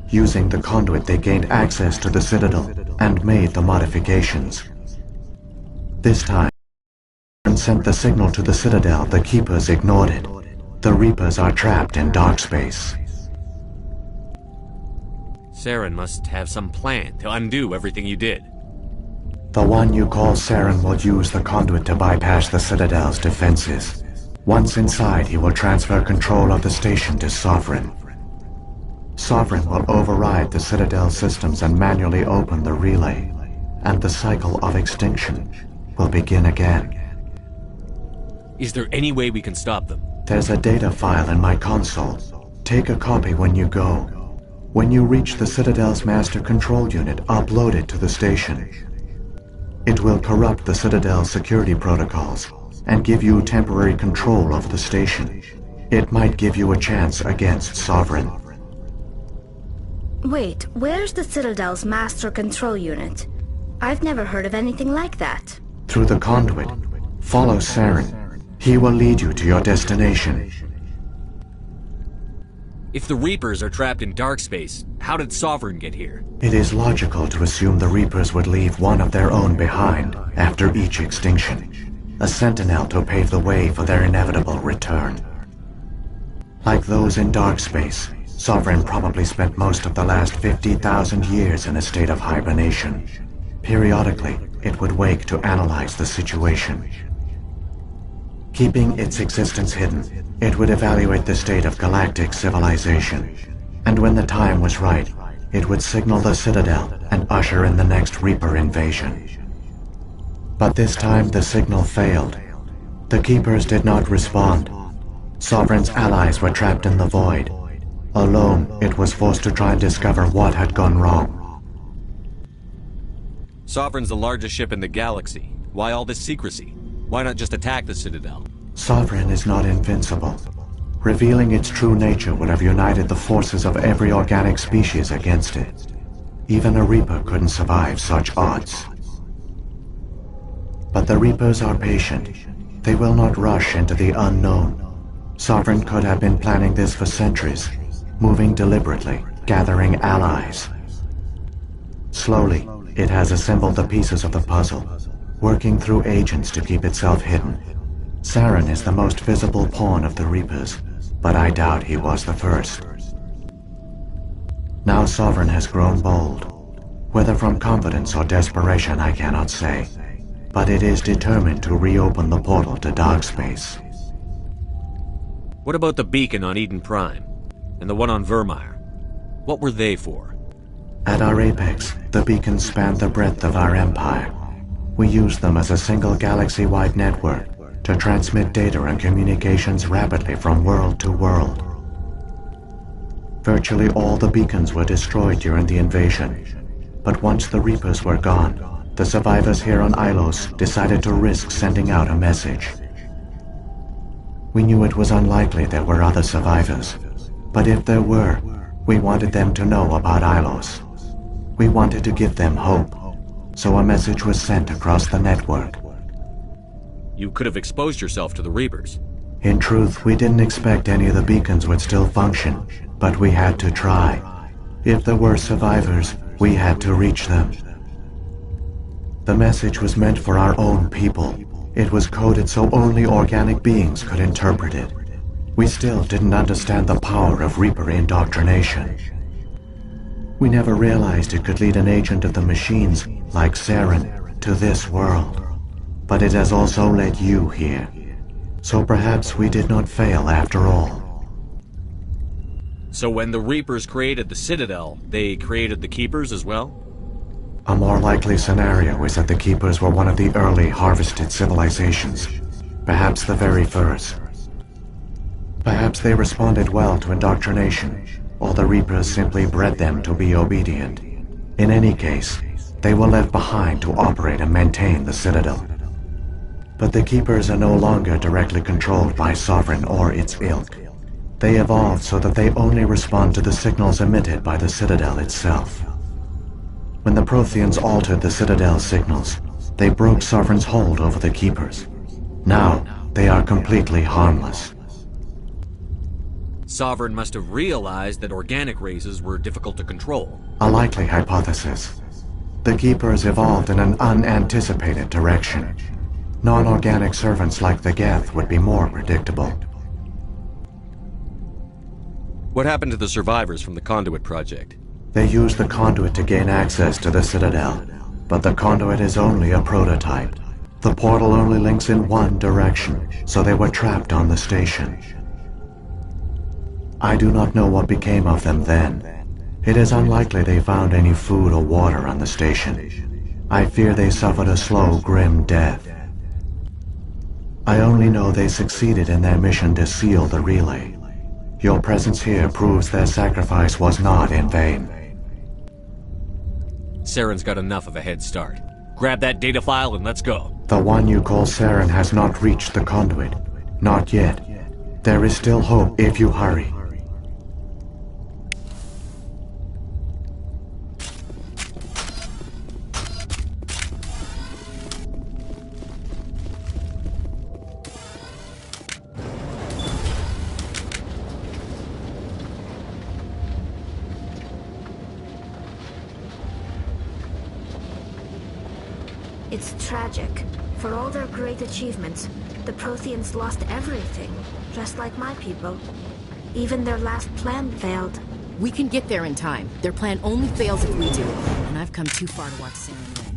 Using the conduit, they gained access to the Citadel and made the modifications. This time, and sent the signal to the Citadel, the Keepers ignored it. The Reapers are trapped in dark space. Saren must have some plan to undo everything you did. The one you call Saren will use the conduit to bypass the Citadel's defenses. Once inside, he will transfer control of the station to Sovereign. Sovereign will override the Citadel systems and manually open the relay, and the cycle of extinction will begin again. Is there any way we can stop them? There's a data file in my console. Take a copy when you go. When you reach the Citadel's master control unit, upload it to the station. It will corrupt the Citadel's security protocols and give you temporary control of the station. It might give you a chance against Sovereign. Wait, where's the Citadel's master control unit? I've never heard of anything like that. Through the conduit. Follow Saren. He will lead you to your destination. If the Reapers are trapped in dark space, how did Sovereign get here? It is logical to assume the Reapers would leave one of their own behind after each extinction. A sentinel to pave the way for their inevitable return. Like those in dark space, Sovereign probably spent most of the last 50,000 years in a state of hibernation. Periodically, it would wake to analyze the situation. Keeping its existence hidden, it would evaluate the state of galactic civilization. And when the time was right, it would signal the Citadel and usher in the next Reaper invasion. But this time the signal failed. The Keepers did not respond. Sovereign's allies were trapped in the void. Alone, it was forced to try and discover what had gone wrong. Sovereign's the largest ship in the galaxy. Why all this secrecy? Why not just attack the Citadel? Sovereign is not invincible. Revealing its true nature would have united the forces of every organic species against it. Even a Reaper couldn't survive such odds. But the Reapers are patient. They will not rush into the unknown. Sovereign could have been planning this for centuries, moving deliberately, gathering allies. Slowly, it has assembled the pieces of the puzzle, working through agents to keep itself hidden. Saren is the most visible pawn of the Reapers, but I doubt he was the first. Now Sovereign has grown bold. Whether from confidence or desperation, I cannot say. But it is determined to reopen the portal to dark space. What about the beacon on Eden Prime? And the one on Vermeer? What were they for? At our apex, the beacons spanned the breadth of our empire. We used them as a single galaxy-wide network to transmit data and communications rapidly from world to world. Virtually all the beacons were destroyed during the invasion, but once the Reapers were gone, the survivors here on Ilos decided to risk sending out a message. We knew it was unlikely there were other survivors, but if there were, we wanted them to know about Ilos. We wanted to give them hope, so a message was sent across the network. You could have exposed yourself to the Reapers. In truth, we didn't expect any of the beacons would still function, but we had to try. If there were survivors, we had to reach them. The message was meant for our own people. It was coded so only organic beings could interpret it. We still didn't understand the power of Reaper indoctrination. We never realized it could lead an agent of the machines, like Saren, to this world. But it has also led you here. So perhaps we did not fail after all. So when the Reapers created the Citadel, they created the Keepers as well? A more likely scenario is that the Keepers were one of the early harvested civilizations. Perhaps the very first. Perhaps they responded well to indoctrination, or the Reapers simply bred them to be obedient. In any case, they were left behind to operate and maintain the Citadel. But the Keepers are no longer directly controlled by Sovereign or its ilk. They evolved so that they only respond to the signals emitted by the Citadel itself. When the Protheans altered the Citadel's signals, they broke Sovereign's hold over the Keepers. Now, they are completely harmless. Sovereign must have realized that organic races were difficult to control. A likely hypothesis. The Keepers evolved in an unanticipated direction. Non-organic servants like the Geth would be more predictable. What happened to the survivors from the Conduit project? They used the Conduit to gain access to the Citadel, but the Conduit is only a prototype. The portal only links in one direction, so they were trapped on the station. I do not know what became of them then. It is unlikely they found any food or water on the station. I fear they suffered a slow, grim death. I only know they succeeded in their mission to seal the relay. Your presence here proves their sacrifice was not in vain. Saren's got enough of a head start. Grab that data file and let's go. The one you call Saren has not reached the Conduit. Not yet. There is still hope if you hurry. It's tragic. For all their great achievements, the Protheans lost everything, just like my people. Even their last plan failed. We can get there in time. Their plan only fails if we do. And I've come too far to watch Saren win.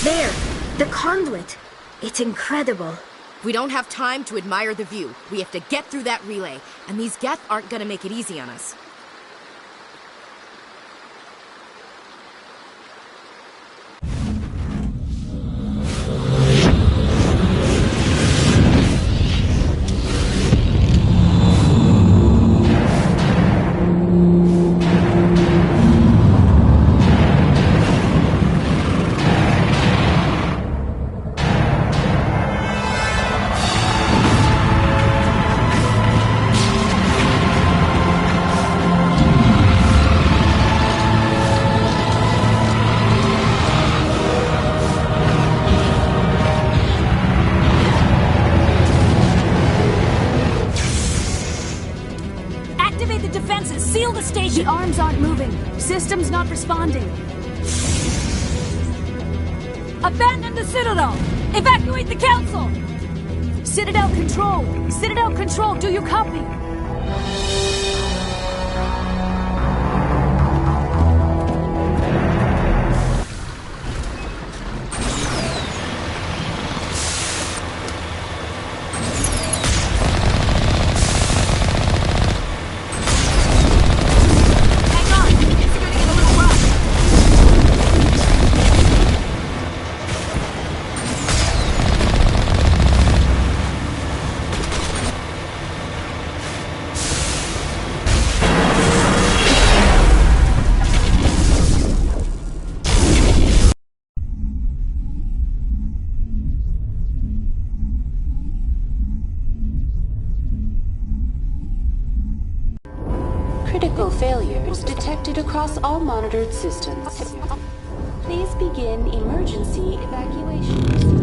There! The conduit! It's incredible. We don't have time to admire the view. We have to get through that relay, and these Geth aren't gonna make it easy on us. Seal the station! The arms aren't moving. System's not responding. Abandon the Citadel! Evacuate the Council! Citadel Control! Citadel Control, do you copy? Critical failures detected across all monitored systems. Please begin emergency evacuation.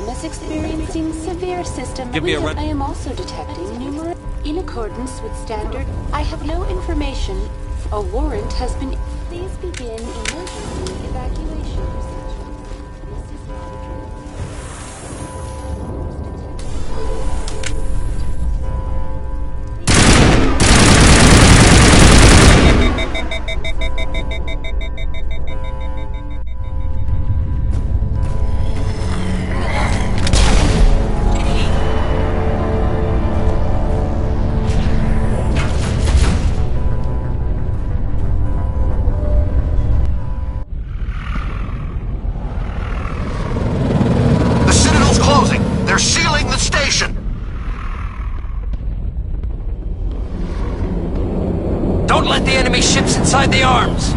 Is experiencing severe system. Give me a I am also detecting numerous. In accordance with standard, I have no information. A warrant has been. Please begin emergency evacuation procedures. This is Don't let the enemy ships inside the arms!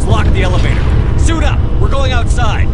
Lock the elevator. Suit up! We're going outside!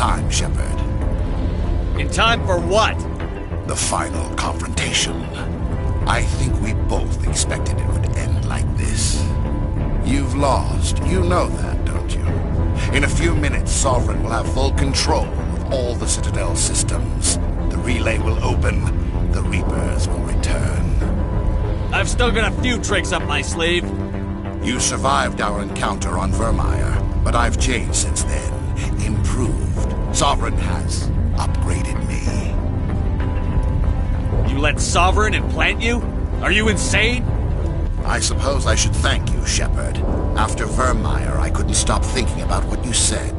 time, Shepard. In time for what? The final confrontation. I think we both expected it would end like this. You've lost. You know that, don't you? In a few minutes, Sovereign will have full control of all the Citadel systems. The relay will open. The Reapers will return. I've still got a few tricks up my sleeve. You survived our encounter on Vermeer, but I've changed since then. Improved. Sovereign has upgraded me. You let Sovereign implant you? Are you insane? I suppose I should thank you, Shepard. After Vermeer, I couldn't stop thinking about what you said.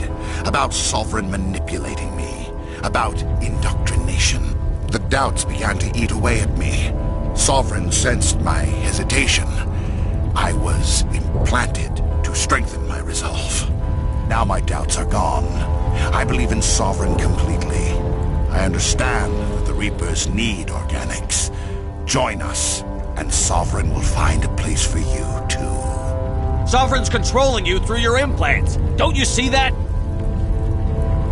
About Sovereign manipulating me. About indoctrination. The doubts began to eat away at me. Sovereign sensed my hesitation. I was implanted to strengthen my resolve. Now my doubts are gone. I believe in Sovereign completely. I understand that the Reapers need organics. Join us, and Sovereign will find a place for you, too. Sovereign's controlling you through your implants. Don't you see that?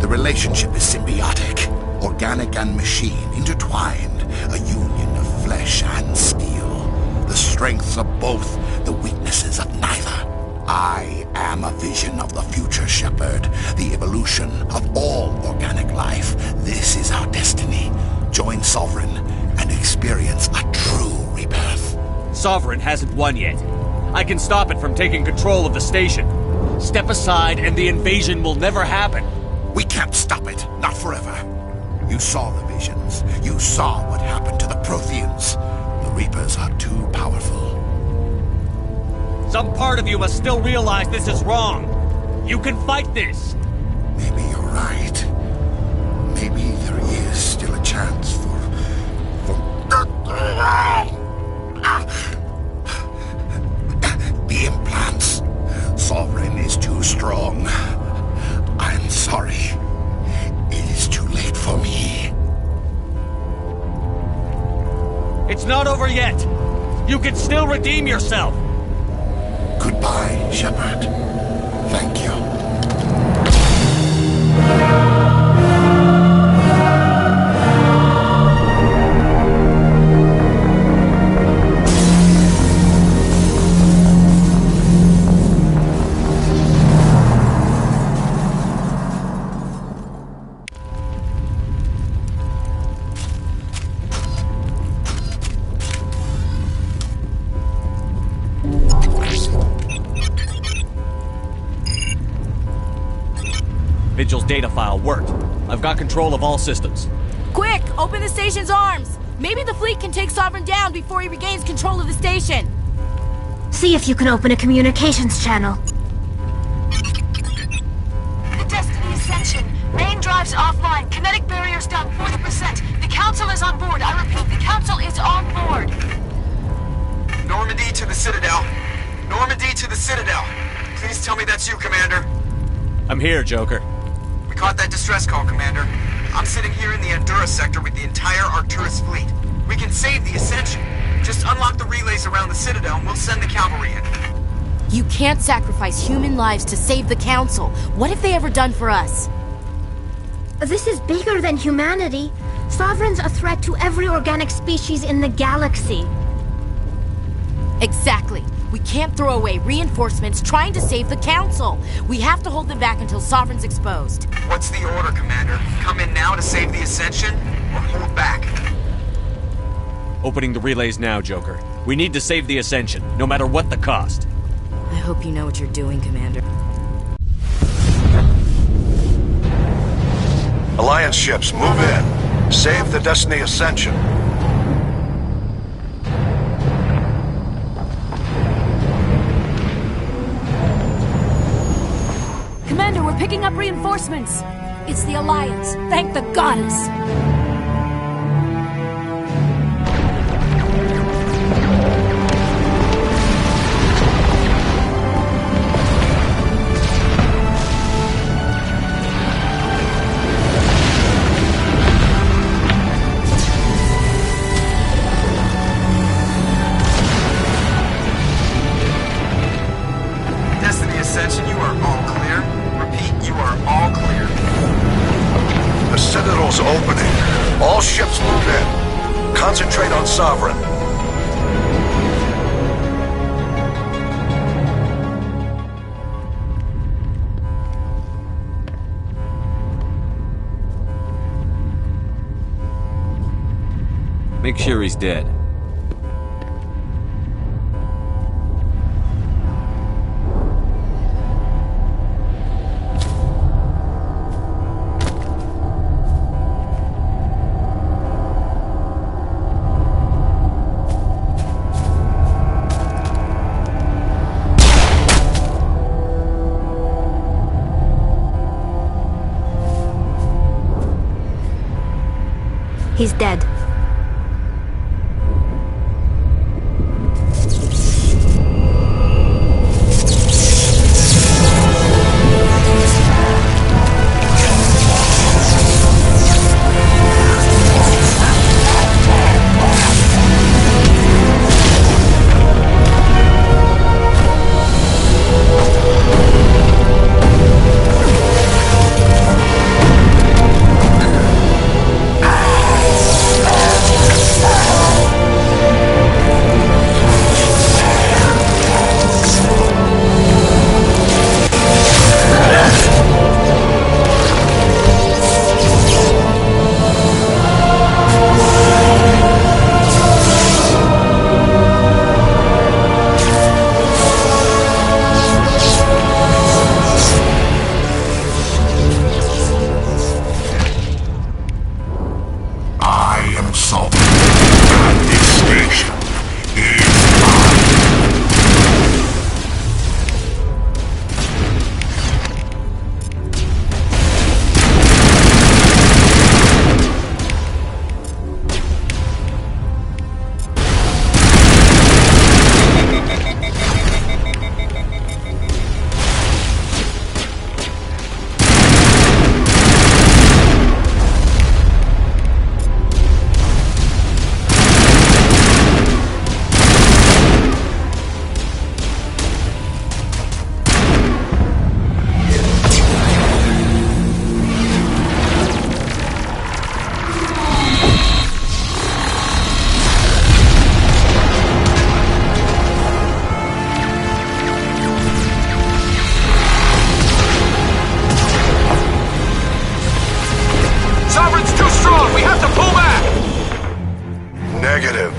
The relationship is symbiotic. Organic and machine intertwined. A union of flesh and steel. The strengths of both, the weaknesses of neither. I am a vision of the future, Shepard. The evolution of all organic life. This is our destiny. Join Sovereign and experience a true rebirth. Sovereign hasn't won yet. I can stop it from taking control of the station. Step aside and the invasion will never happen. We can't stop it. Not forever. You saw the visions. You saw what happened to the Protheans. The Reapers are too powerful. Some part of you must still realize this is wrong. You can fight this. Maybe you're right. Maybe there is still a chance for... The implants. Sovereign is too strong. I'm sorry. It is too late for me. It's not over yet. You can still redeem yourself. Goodbye, Shepard. Thank you. Vigil's data file worked. I've got control of all systems. Quick! Open the station's arms! Maybe the fleet can take Sovereign down before he regains control of the station. See if you can open a communications channel. The Destiny Ascension. Main drives offline. Kinetic barriers down 40%. The Council is on board. I repeat, the Council is on board. Normandy to the Citadel. Normandy to the Citadel. Please tell me that's you, Commander. I'm here, Joker. We caught that distress call, Commander. I'm sitting here in the Endura sector with the entire Arcturus fleet. We can save the Ascension. Just unlock the relays around the Citadel and we'll send the cavalry in. You can't sacrifice human lives to save the Council. What have they ever done for us? This is bigger than humanity. Sovereign's a threat to every organic species in the galaxy. Exactly. We can't throw away reinforcements trying to save the Council. We have to hold them back until Sovereign's exposed. What's the order, Commander? Come in now to save the Ascension, or hold back? Opening the relays now, Joker. We need to save the Ascension, no matter what the cost. I hope you know what you're doing, Commander. Alliance ships, move in. Save the Destiny Ascension. Commander, we're picking up reinforcements. It's the Alliance. Thank the goddess. Destiny Ascension, you are all clear. Repeat, you are all clear. down Sovereign. Make sure he's dead. He's dead.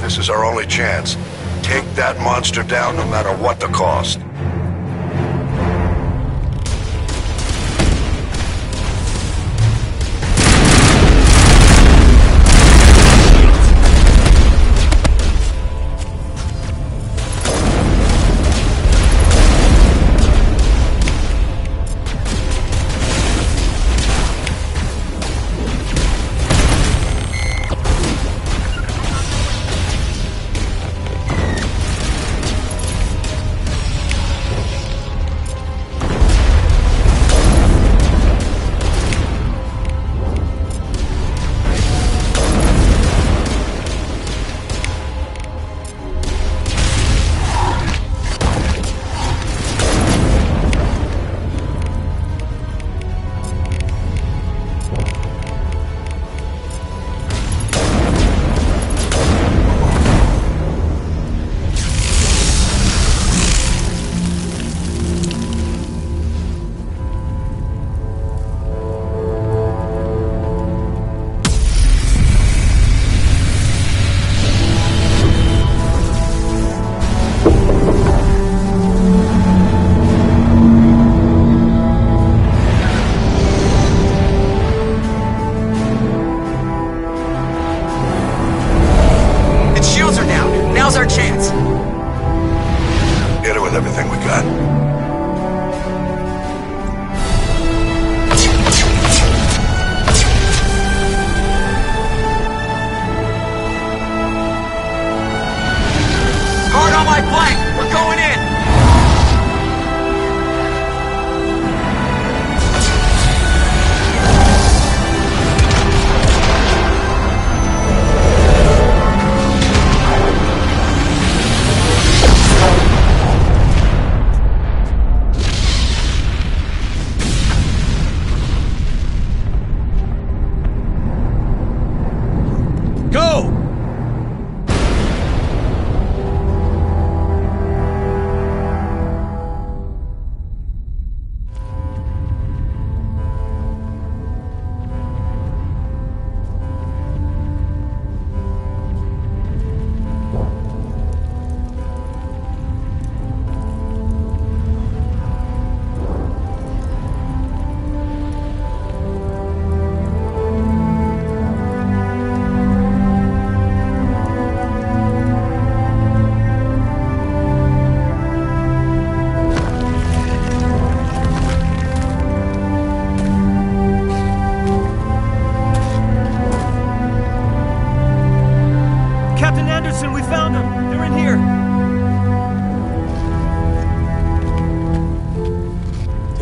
This is our only chance. Take that monster down no matter what the cost. Now's our chance. Hit it with everything we got. Hard on my flank. We're going in.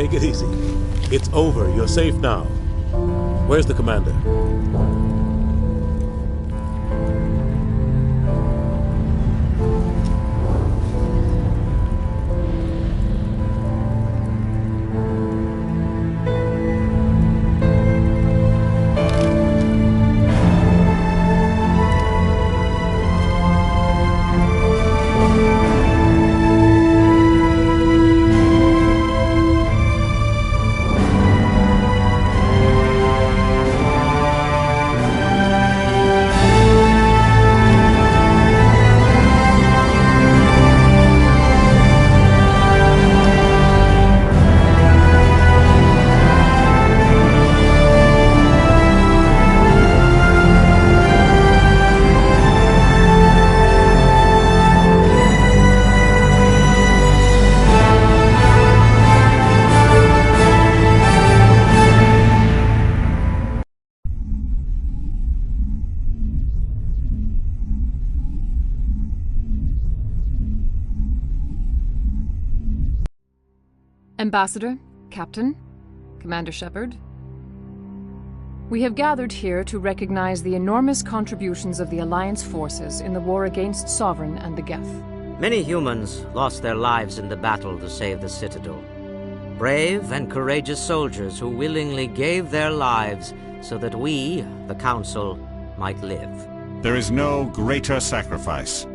Take it easy. It's over. You're safe now. Where's the commander? Ambassador, Captain, Commander Shepard, we have gathered here to recognize the enormous contributions of the Alliance forces in the war against Sovereign and the Geth. Many humans lost their lives in the battle to save the Citadel. Brave and courageous soldiers who willingly gave their lives so that we, the Council, might live. There is no greater sacrifice,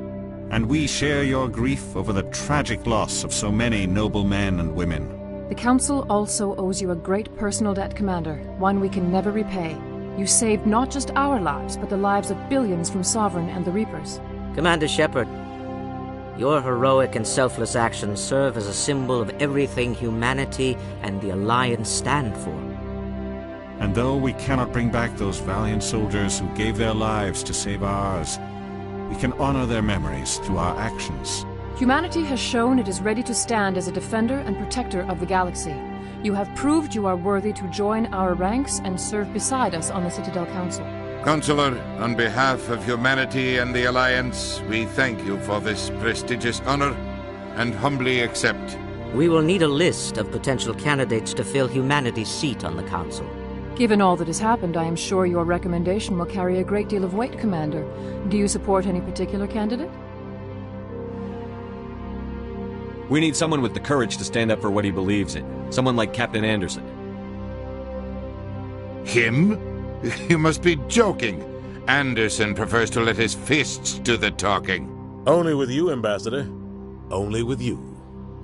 and we share your grief over the tragic loss of so many noble men and women. The Council also owes you a great personal debt, Commander, one we can never repay. You saved not just our lives, but the lives of billions from Sovereign and the Reapers. Commander Shepard, your heroic and selfless actions serve as a symbol of everything humanity and the Alliance stand for. And though we cannot bring back those valiant soldiers who gave their lives to save ours, we can honor their memories through our actions. Humanity has shown it is ready to stand as a defender and protector of the galaxy. You have proved you are worthy to join our ranks and serve beside us on the Citadel Council. Counselor, on behalf of humanity and the Alliance, we thank you for this prestigious honor and humbly accept. We will need a list of potential candidates to fill humanity's seat on the Council. Given all that has happened, I am sure your recommendation will carry a great deal of weight, Commander. Do you support any particular candidate? We need someone with the courage to stand up for what he believes in. Someone like Captain Anderson. Him? You must be joking. Anderson prefers to let his fists do the talking. Only with you, Ambassador. Only with you.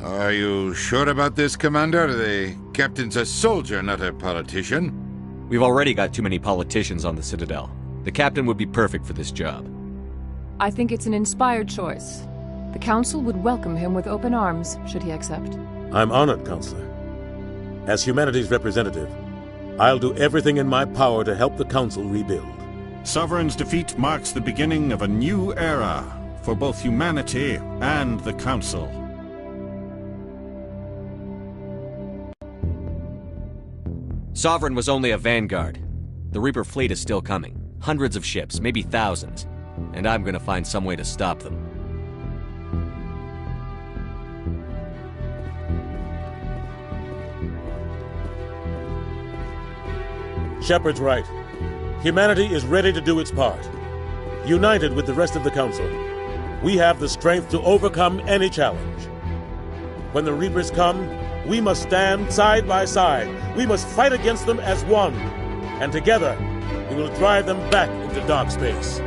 Are you sure about this, Commander? The captain's a soldier, not a politician. We've already got too many politicians on the Citadel. The captain would be perfect for this job. I think it's an inspired choice. The Council would welcome him with open arms, should he accept. I'm honored, Counselor. As humanity's representative, I'll do everything in my power to help the Council rebuild. Sovereign's defeat marks the beginning of a new era for both humanity and the Council. Sovereign was only a vanguard. The Reaper fleet is still coming. Hundreds of ships, maybe thousands. And I'm gonna find some way to stop them. Shepard's right. Humanity is ready to do its part. United with the rest of the Council, we have the strength to overcome any challenge. When the Reapers come, we must stand side by side. We must fight against them as one. And together, we will drive them back into dark space.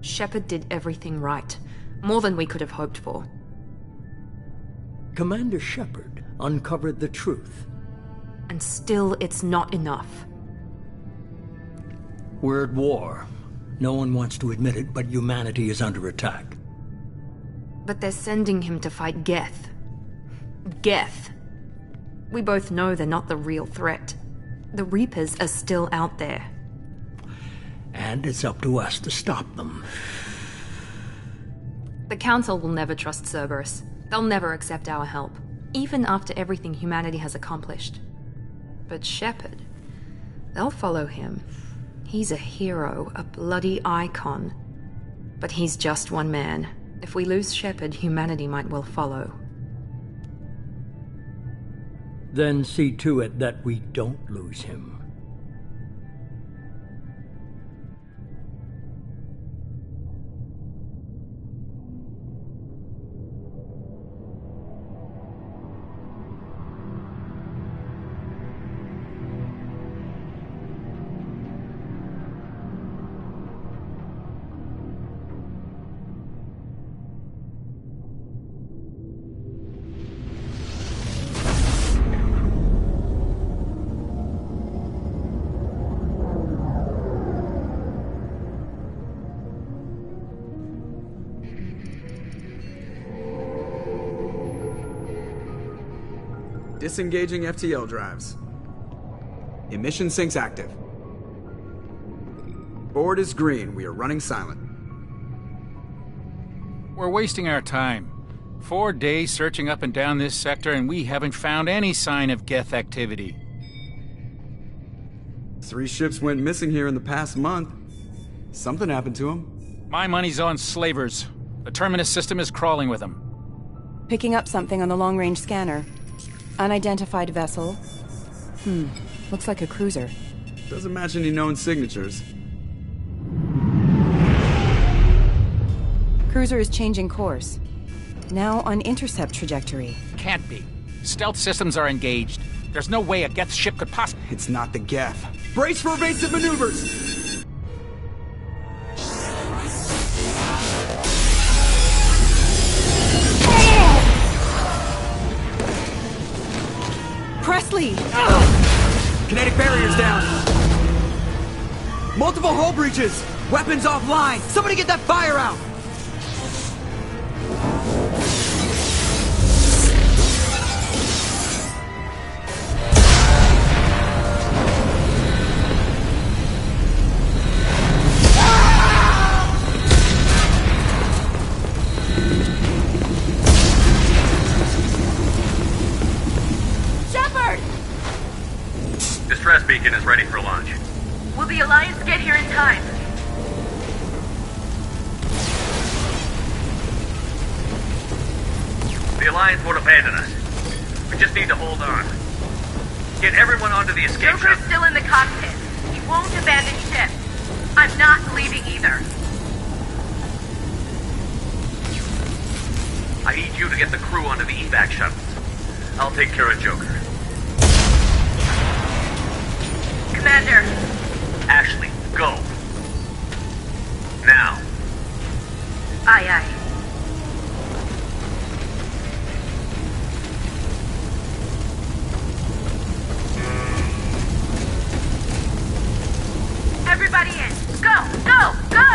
Shepard did everything right. More than we could have hoped for. Commander Shepard uncovered the truth. And still, it's not enough. We're at war. No one wants to admit it, but humanity is under attack. But they're sending him to fight Geth. Geth. We both know they're not the real threat. The Reapers are still out there. And it's up to us to stop them. The Council will never trust Cerberus. They'll never accept our help, even after everything humanity has accomplished. But Shepard, they'll follow him. He's a hero, a bloody icon. But he's just one man. If we lose Shepard, humanity might well follow. Then see to it that we don't lose him. Disengaging FTL drives. Emission sinks active. Board is green. We are running silent. We're wasting our time. 4 days searching up and down this sector, and we haven't found any sign of Geth activity. 3 ships went missing here in the past month. Something happened to them. My money's on slavers. The Terminus system is crawling with them. Picking up something on the long-range scanner. Unidentified vessel. Looks like a cruiser. Doesn't match any known signatures. Cruiser is changing course. Now on intercept trajectory. Can't be. Stealth systems are engaged. There's no way a Geth ship could possibly... It's not the Geth. Brace for evasive maneuvers! Presley! Kinetic barriers down! Multiple hull breaches! Weapons offline! Somebody get that fire out! Distress beacon is ready for launch. Will the Alliance get here in time? The Alliance won't abandon us. We just need to hold on. Get everyone onto the escape Joker's ship. still in the cockpit. He won't abandon ship. I'm not leaving either. I need you to get the crew onto the evac shuttles. I'll take care of Joker. Commander. Ashley, go. Now. Aye, aye. Everybody in. Go, go, go!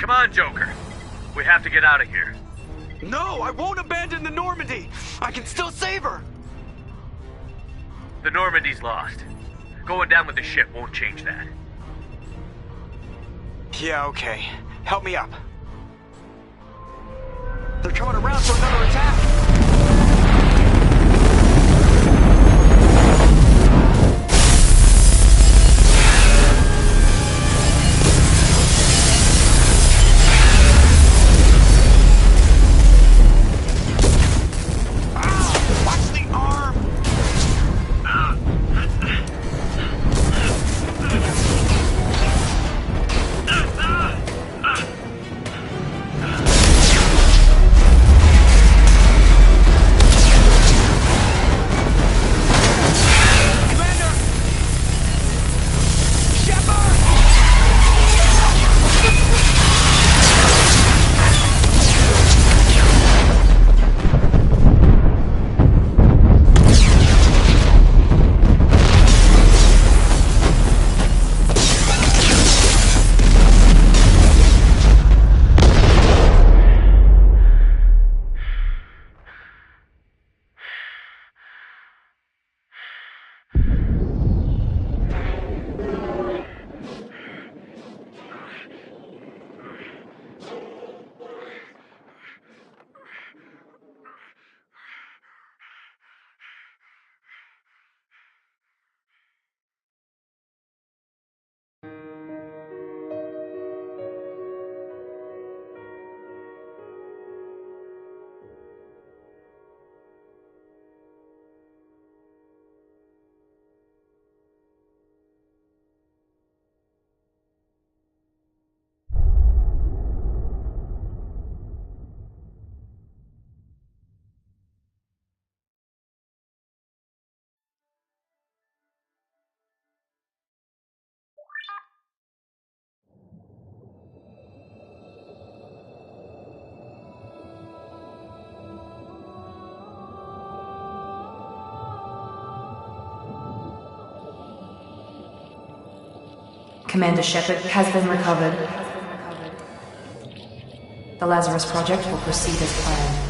Come on, Joker. We have to get out of here. No, I won't abandon the Normandy! I can still save her! The Normandy's lost. Going down with the ship won't change that. Yeah, okay. Help me up. They're coming around for another attack! Commander Shepard has been recovered. The Lazarus Project will proceed as planned.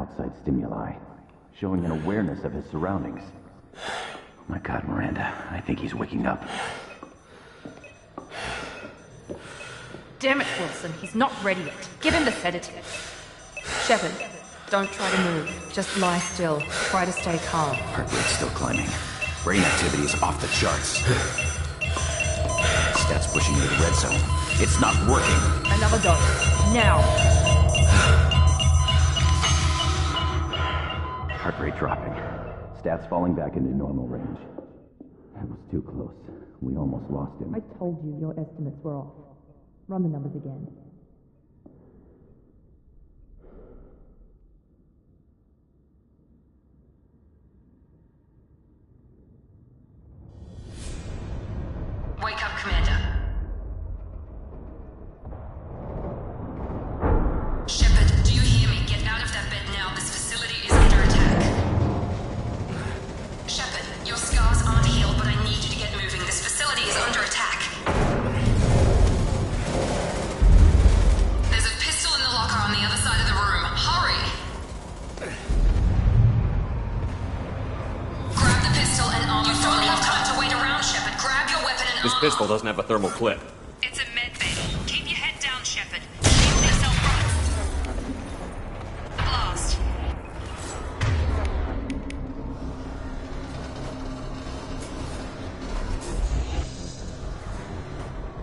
outside stimuli, showing an awareness of his surroundings. My God, Miranda, I think he's waking up. Damn it, Wilson, he's not ready yet. Give him the sedative. Shepard, don't try to move. Just lie still. Try to stay calm. Heart rate's still climbing. Brain activity is off the charts. Stats pushing into the red zone. It's not working. Another dose. Now. Heart rate dropping. Stats falling back into normal range. That was too close. We almost lost him. I told you your estimates were off. Run the numbers again. Wake up, Commander. Shepard, do you hear me? Get out of that bed now. This facility is under attack. Shepard, your scars aren't healed, but I need you to get moving. This facility is under attack. There's a pistol in the locker on the other side of the room. Hurry! Grab the pistol and armor. You don't have time to wait around, Shepard. Grab your weapon and This pistol doesn't have a thermal clip. It's a med bay. Keep your head down, Shepard. Shield yourself from the blast.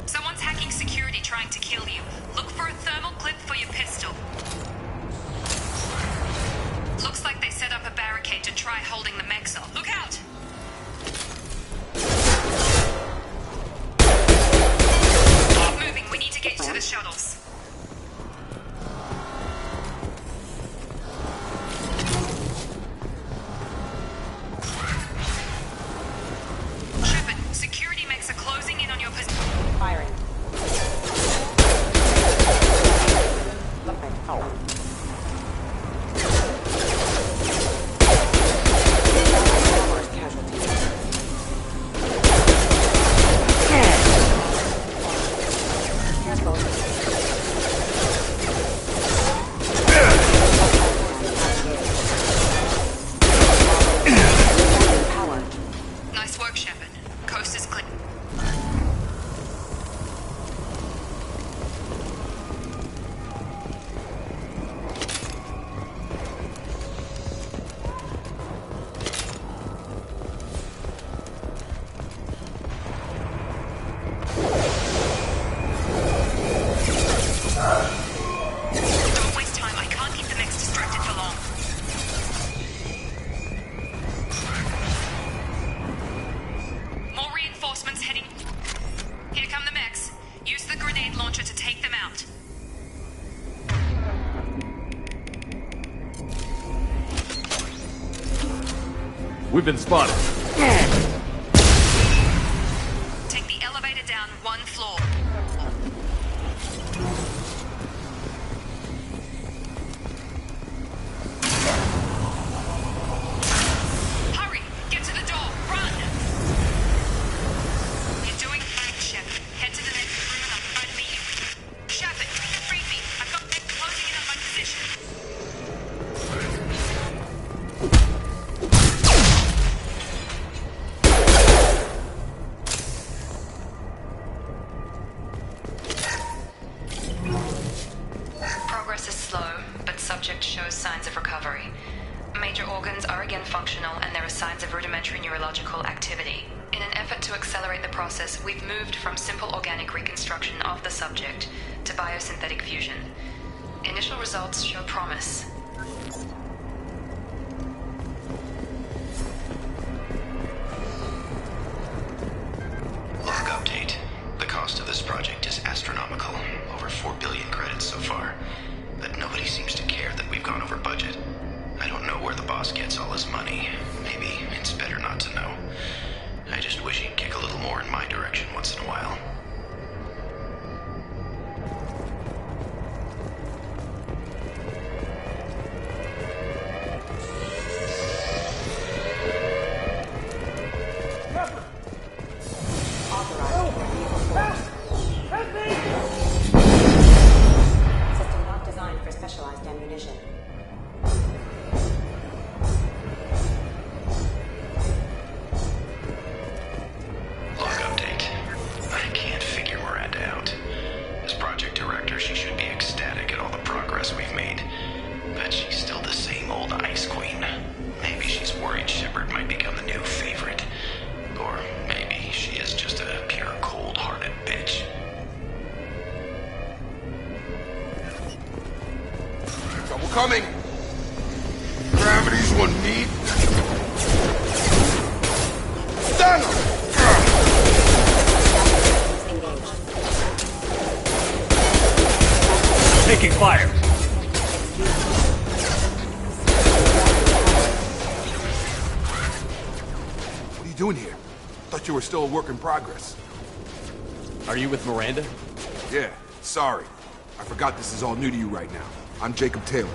Someone's hacking security trying to kill you. Look for a thermal clip for your pistol. Looks like they set up a barricade to try holding the mech cell. Look out! Keep moving. We need to get to the shuttles. Shepard, security mechs are closing in on your position. Firing. Nice work, Shepard. Coast is clear. Don't waste time. I can't keep the mechs distracted for long. More reinforcements heading. Here come the mechs. Use the grenade launcher to take them out. We've been spotted. Take the elevator down one floor. Hurry! Get to the door! Run! You're doing fine, Shepard. Head to the next room and I'll try to meet you. Shepard, read me. I've got men closing in on my position. Progress is slow, but subject shows signs of recovery. Major organs are again functional, and there are signs of rudimentary neurological activity. In an effort to accelerate the process, we've moved from simple organic reconstruction of the subject to biosynthetic fusion. Initial results show promise. Log update. The cost of this project is astronomical. Over 4 billion credits so far. But nobody seems to care that we've gone over budget. I don't know where the boss gets all his money. Maybe it's better not to know. I just wish he'd kick a little more in my direction once in a while. System not designed for specialized ammunition. This one need. Stand up! Taking fire. What are you doing here? Thought you were still a work in progress. Are you with Miranda? Yeah, sorry. I forgot this is all new to you right now. I'm Jacob Taylor.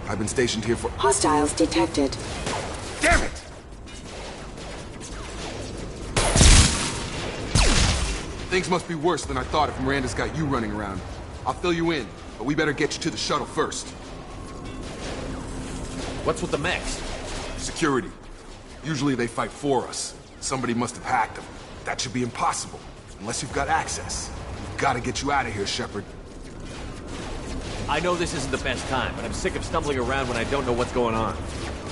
I've been stationed here for— Hostiles detected. Damn it! Things must be worse than I thought if Miranda's got you running around. I'll fill you in, but we better get you to the shuttle first. What's with the mechs? Security. Usually they fight for us. Somebody must have hacked them. That should be impossible, unless you've got access. We've got to get you out of here, Shepard. I know this isn't the best time, but I'm sick of stumbling around when I don't know what's going on.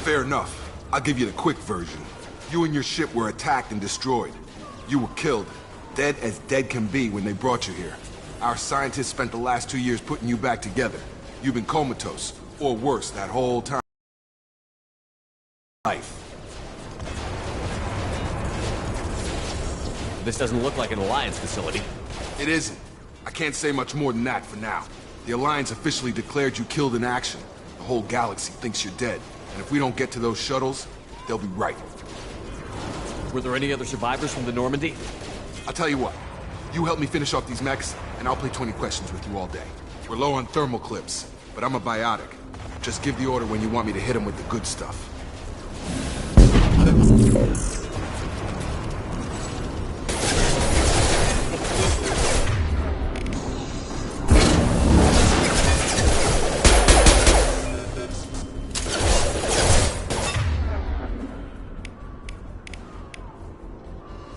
Fair enough. I'll give you the quick version. You and your ship were attacked and destroyed. You were killed. Dead as dead can be when they brought you here. Our scientists spent the last 2 years putting you back together. You've been comatose, or worse, that whole time. Life. This doesn't look like an Alliance facility. It isn't. I can't say much more than that for now. The Alliance officially declared you killed in action. The whole galaxy thinks you're dead. And if we don't get to those shuttles, they'll be right. Were there any other survivors from the Normandy? I'll tell you what. You help me finish off these mechs, and I'll play 20 questions with you all day. We're low on thermal clips, but I'm a biotic. Just give the order when you want me to hit them with the good stuff.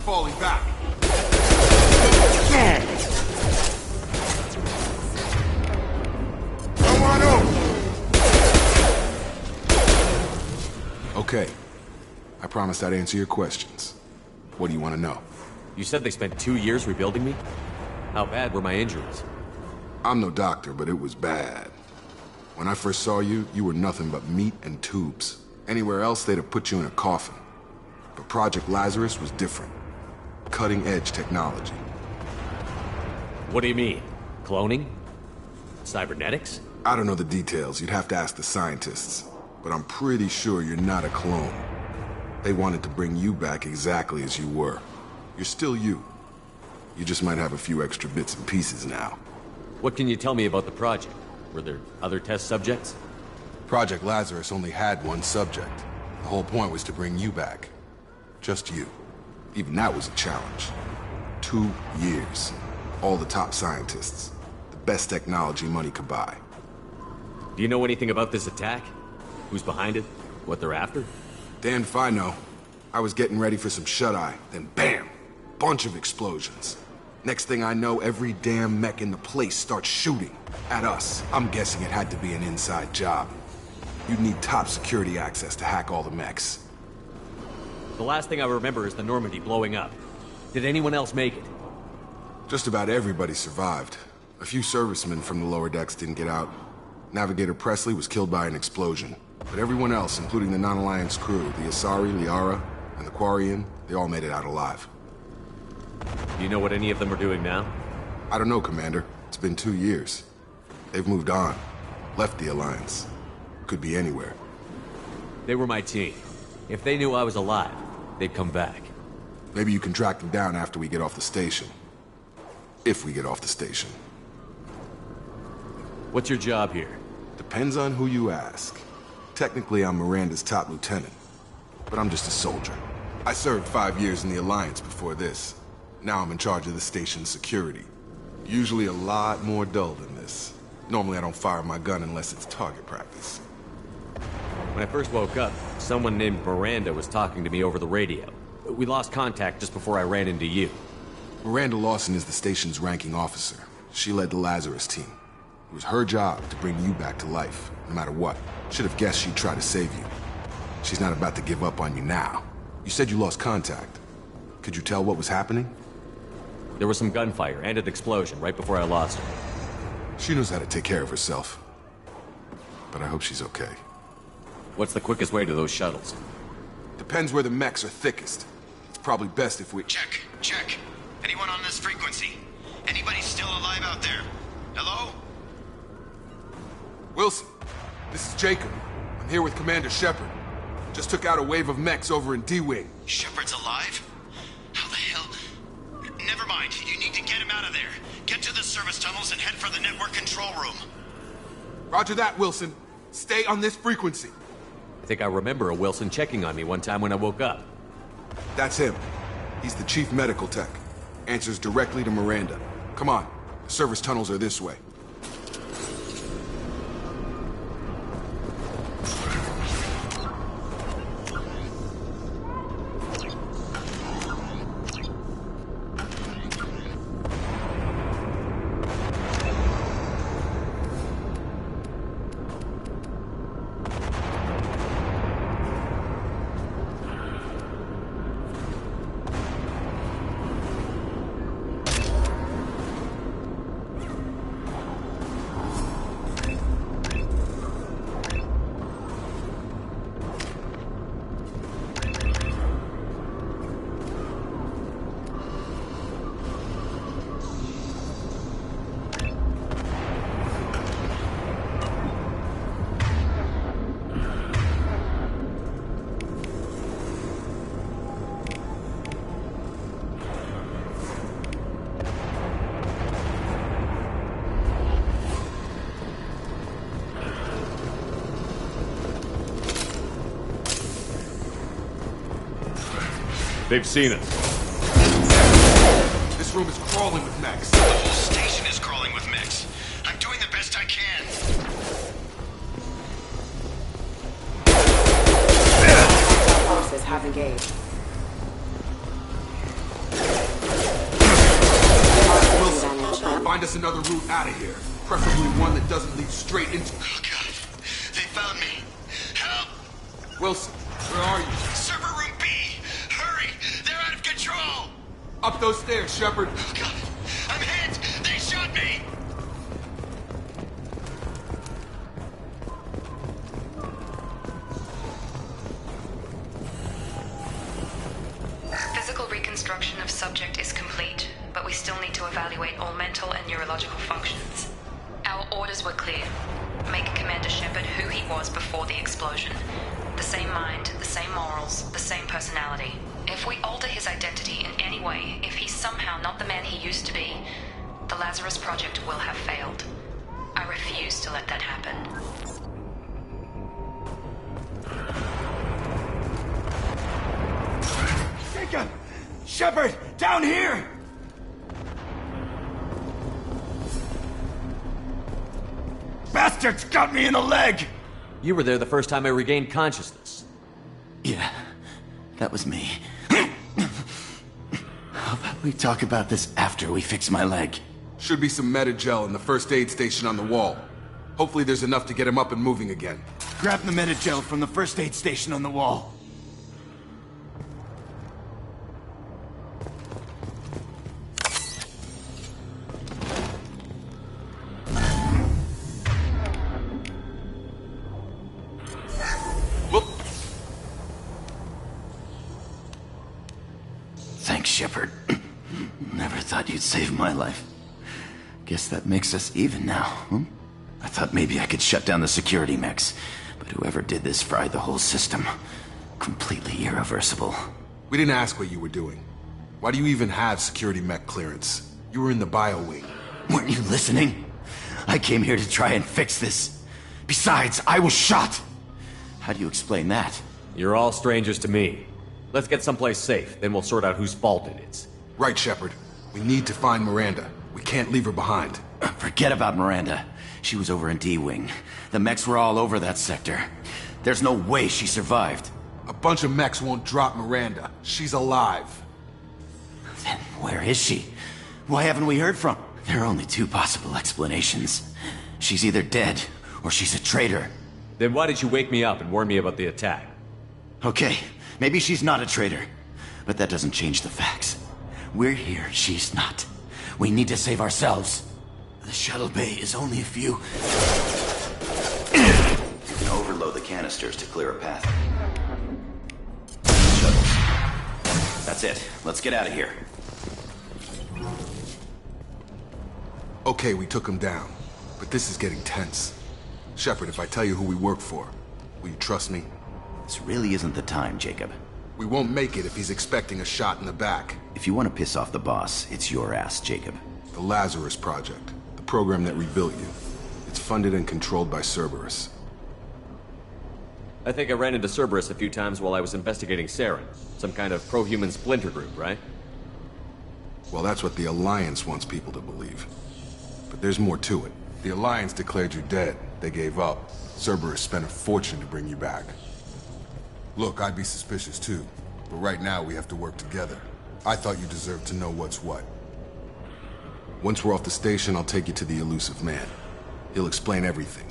Falling back. Come on over. Okay. I promised I'd answer your questions. What do you want to know? You said they spent 2 years rebuilding me? How bad were my injuries? I'm no doctor, but it was bad. When I first saw you, you were nothing but meat and tubes. Anywhere else, they'd have put you in a coffin. But Project Lazarus was different. Cutting-edge technology. What do you mean? Cloning? Cybernetics? I don't know the details. You'd have to ask the scientists. But I'm pretty sure you're not a clone. They wanted to bring you back exactly as you were. You're still you. You just might have a few extra bits and pieces now. What can you tell me about the project? Were there other test subjects? Project Lazarus only had one subject. The whole point was to bring you back. Just you. Even that was a challenge. 2 years. All the top scientists. The best technology money could buy. Do you know anything about this attack? Who's behind it? What they're after? Damned if I know. I was getting ready for some shut-eye, then bam! Bunch of explosions. Next thing I know, every damn mech in the place starts shooting. At us. I'm guessing it had to be an inside job. You'd need top security access to hack all the mechs. The last thing I remember is the Normandy blowing up. Did anyone else make it? Just about everybody survived. A few servicemen from the lower decks didn't get out. Navigator Presley was killed by an explosion. But everyone else, including the non-Alliance crew, the Asari, Liara, and the Quarian, they all made it out alive. Do you know what any of them are doing now? I don't know, Commander. It's been 2 years. They've moved on. Left the Alliance. Could be anywhere. They were my team. If they knew I was alive, they'd come back. Maybe you can track them down after we get off the station. If we get off the station. What's your job here? Depends on who you ask. Technically, I'm Miranda's top lieutenant. But I'm just a soldier. I served 5 years in the Alliance before this. Now I'm in charge of the station's security. Usually a lot more dull than this. Normally I don't fire my gun unless it's target practice. When I first woke up, someone named Miranda was talking to me over the radio. We lost contact just before I ran into you. Miranda Lawson is the station's ranking officer. She led the Lazarus team. It was her job to bring you back to life, no matter what. Should have guessed she'd try to save you. She's not about to give up on you now. You said you lost contact. Could you tell what was happening? There was some gunfire and an explosion right before I lost her. She knows how to take care of herself. But I hope she's okay. What's the quickest way to those shuttles? Depends where the mechs are thickest. It's probably best if we... Check. Anyone on this frequency? Anybody still alive out there? Hello? Wilson, this is Jacob. I'm here with Commander Shepard. Just took out a wave of mechs over in D-Wing. Shepard's alive? How the hell? Never mind. You need to get him out of there. Get to the service tunnels and head for the network control room. Roger that, Wilson. Stay on this frequency. I think I remember a Wilson checking on me one time when I woke up. That's him. He's the chief medical tech. Answers directly to Miranda. Come on. The service tunnels are this way. They've seen us. This room is crawling with mechs. The whole station is crawling with mechs. I'm doing the best I can. Forces have engaged. Wilson, find us another route out of here. Preferably one that doesn't lead straight into... Oh, God. They found me. Help! Wilson, where are you? Server room B! Hurry! They're out of control! Up those stairs, Shepard. Oh, God. I'm hit! They shot me! Physical reconstruction of subject is complete, but we still need to evaluate all mental and neurological functions. Our orders were clear. Make Commander Shepard who he was before the explosion. The same mind, the same morals, the same personality. If we alter his identity in any way, if he's somehow not the man he used to be, the Lazarus Project will have failed. I refuse to let that happen. Jacob! Shepard! Down here! Bastards got me in the leg! You were there the first time I regained consciousness. Yeah, that was me. How about we talk about this after we fix my leg? Should be some Medi-gel in the first aid station on the wall. Hopefully there's enough to get him up and moving again. Grab the Medi-gel from the first aid station on the wall. Thanks, Shepard. Never thought you'd save my life. Guess that makes us even now, huh? I thought maybe I could shut down the security mechs, but whoever did this fried the whole system. Completely irreversible. We didn't ask what you were doing. Why do you even have security mech clearance? You were in the bio wing. Weren't you listening? I came here to try and fix this. Besides, I was shot! How do you explain that? You're all strangers to me. Let's get someplace safe, then we'll sort out whose fault it is. Right, Shepard. We need to find Miranda. We can't leave her behind. Forget about Miranda. She was over in D-Wing. The mechs were all over that sector. There's no way she survived. A bunch of mechs won't drop Miranda. She's alive. Then where is she? Why haven't we heard from her? There are only two possible explanations. She's either dead, or she's a traitor. Then why did you wake me up and warn me about the attack? Okay, maybe she's not a traitor. But that doesn't change the facts. We're here, she's not. We need to save ourselves. The shuttle bay is only a few... You can overload the cannon. canisters to clear a path. Shuttles. That's it. Let's get out of here. Okay, we took him down. But this is getting tense. Shepard, if I tell you who we work for, will you trust me? This really isn't the time, Jacob. We won't make it if he's expecting a shot in the back. If you want to piss off the boss, it's your ass, Jacob. The Lazarus Project. The program that rebuilt you. It's funded and controlled by Cerberus. I think I ran into Cerberus a few times while I was investigating Saren. Some kind of pro-human splinter group, right? Well, that's what the Alliance wants people to believe. But there's more to it. The Alliance declared you dead. They gave up. Cerberus spent a fortune to bring you back. Look, I'd be suspicious too. But right now we have to work together. I thought you deserved to know what's what. Once we're off the station, I'll take you to the elusive man. He'll explain everything.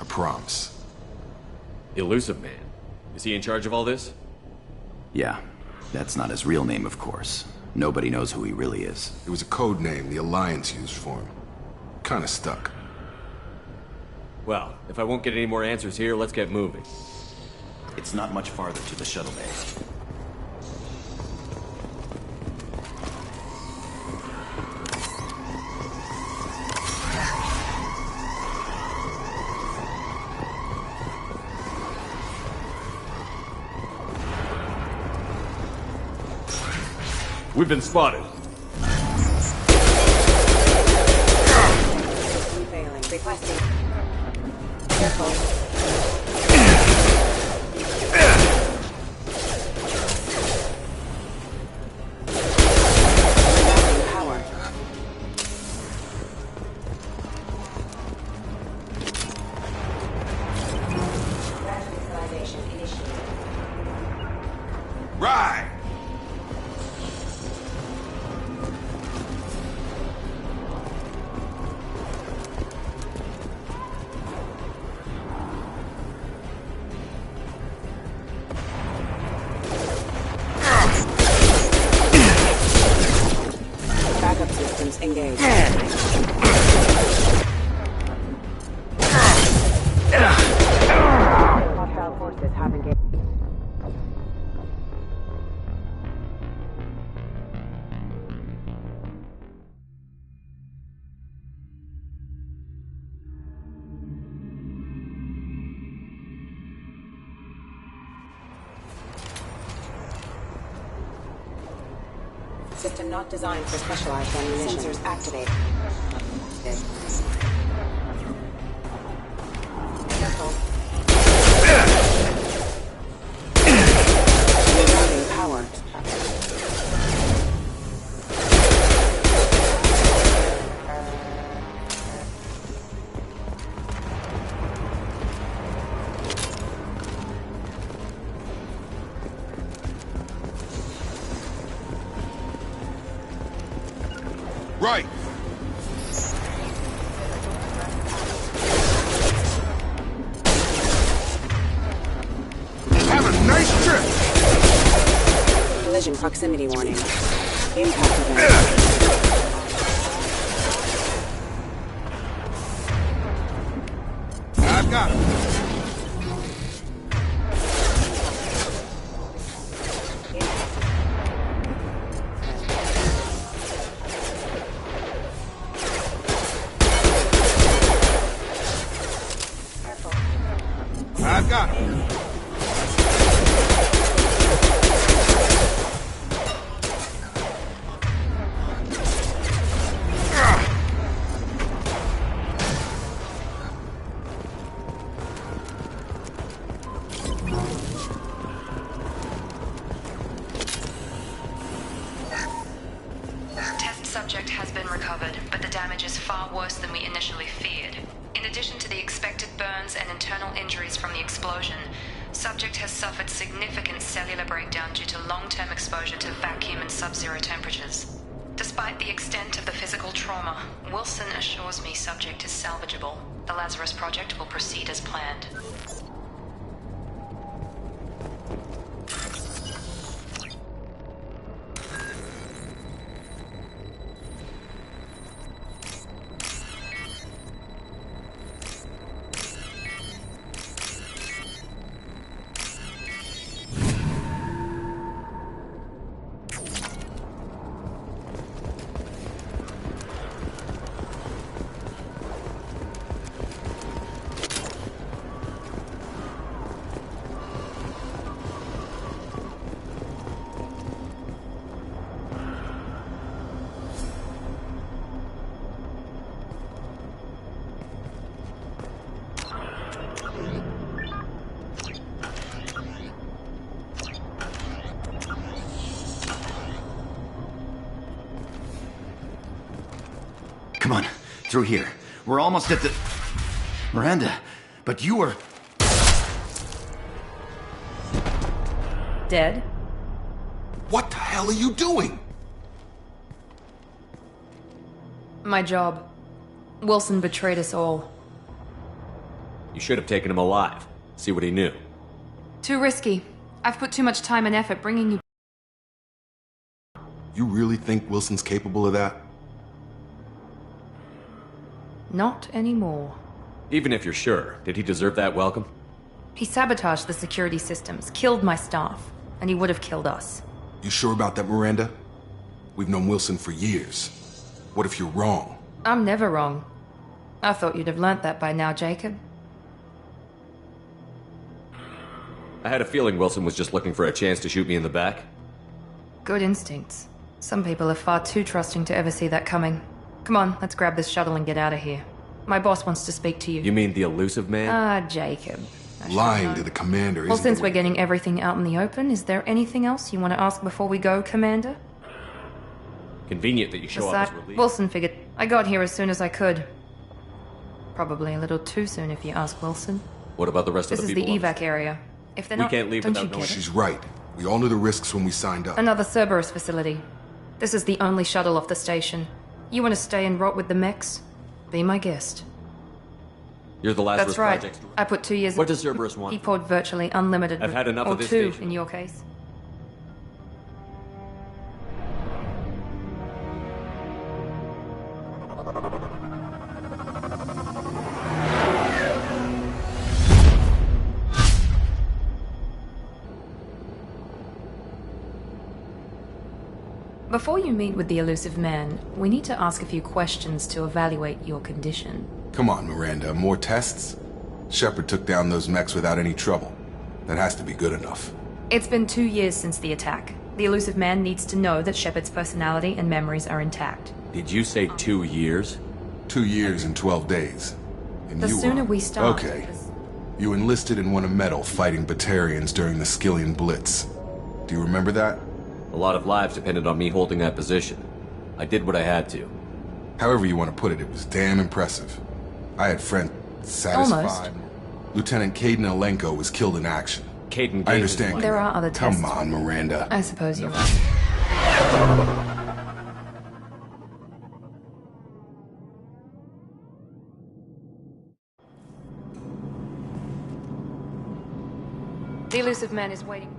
I promise. Elusive man? Is he in charge of all this? Yeah. That's not his real name, of course. Nobody knows who he really is. It was a code name the Alliance used for him. Kinda stuck. Well, if I won't get any more answers here, let's get moving. It's not much farther to the shuttle bay. We've been spotted. Failing. Requesting. Careful. Engage. Hostile forces have engaged. System not designed for specialized ammunition. Sensors activate. Careful. Rerouting power. Right. Have a nice trip. Collision proximity warning. Impact event. I've got it. I've got it. Test subject has been recovered, but the damage is far worse than we initially feared. In addition to the expected burns and internal injuries from the explosion, subject has suffered significant cellular breakdown due to long-term exposure to vacuum and sub-zero temperatures. Despite the extent of the physical trauma, Wilson assures me subject is salvageable. The Lazarus Project will proceed as planned. Come on, through here. We're almost at the... Miranda, but you were... Dead? What the hell are you doing? My job. Wilson betrayed us all. You should have taken him alive. See what he knew. Too risky. I've put too much time and effort bringing you... You really think Wilson's capable of that? Not anymore. Even if you're sure, did he deserve that welcome? He sabotaged the security systems, killed my staff, and he would have killed us. You sure about that, Miranda? We've known Wilson for years. What if you're wrong? I'm never wrong. I thought you'd have learnt that by now, Jacob. I had a feeling Wilson was just looking for a chance to shoot me in the back. Good instincts. Some people are far too trusting to ever see that coming. Come on, let's grab this shuttle and get out of here. My boss wants to speak to you. You mean the elusive man? Ah, Jacob. Lying to the commander Well, since we're getting everything out in the open, is there anything else you want to ask before we go, Commander? Convenient that you show up as relief. Wilson figured I got here as soon as I could. Probably a little too soon if you ask Wilson. What about the rest of the people? This is the evac area. If they're not, we can't leave don't without you get knowing. She's right. We all knew the risks when we signed up. Another Cerberus facility. This is the only shuttle off the station. You want to stay and rot with the mechs? Be my guest. You're the Lazarus That's right. Project. I put 2 years... What does Cerberus want? He poured virtually unlimited... I've had enough or of this two, station. in your case. Before you meet with the elusive man, we need to ask a few questions to evaluate your condition. Come on, Miranda. More tests? Shepard took down those mechs without any trouble. That has to be good enough. It's been 2 years since the attack. The elusive man needs to know that Shepard's personality and memories are intact. Did you say 2 years? 2 years and 12 days. And The you sooner were... we start... Okay. You enlisted and won a medal fighting Batarians during the Skillian Blitz. Do you remember that? A lot of lives depended on me holding that position. I did what I had to. However you want to put it, it was damn impressive. I had friends satisfied. Almost. Lieutenant Caden Alenko was killed in action. Caden I understand. There are other tests. Come on, Miranda. I suppose you're right. The elusive man is waiting.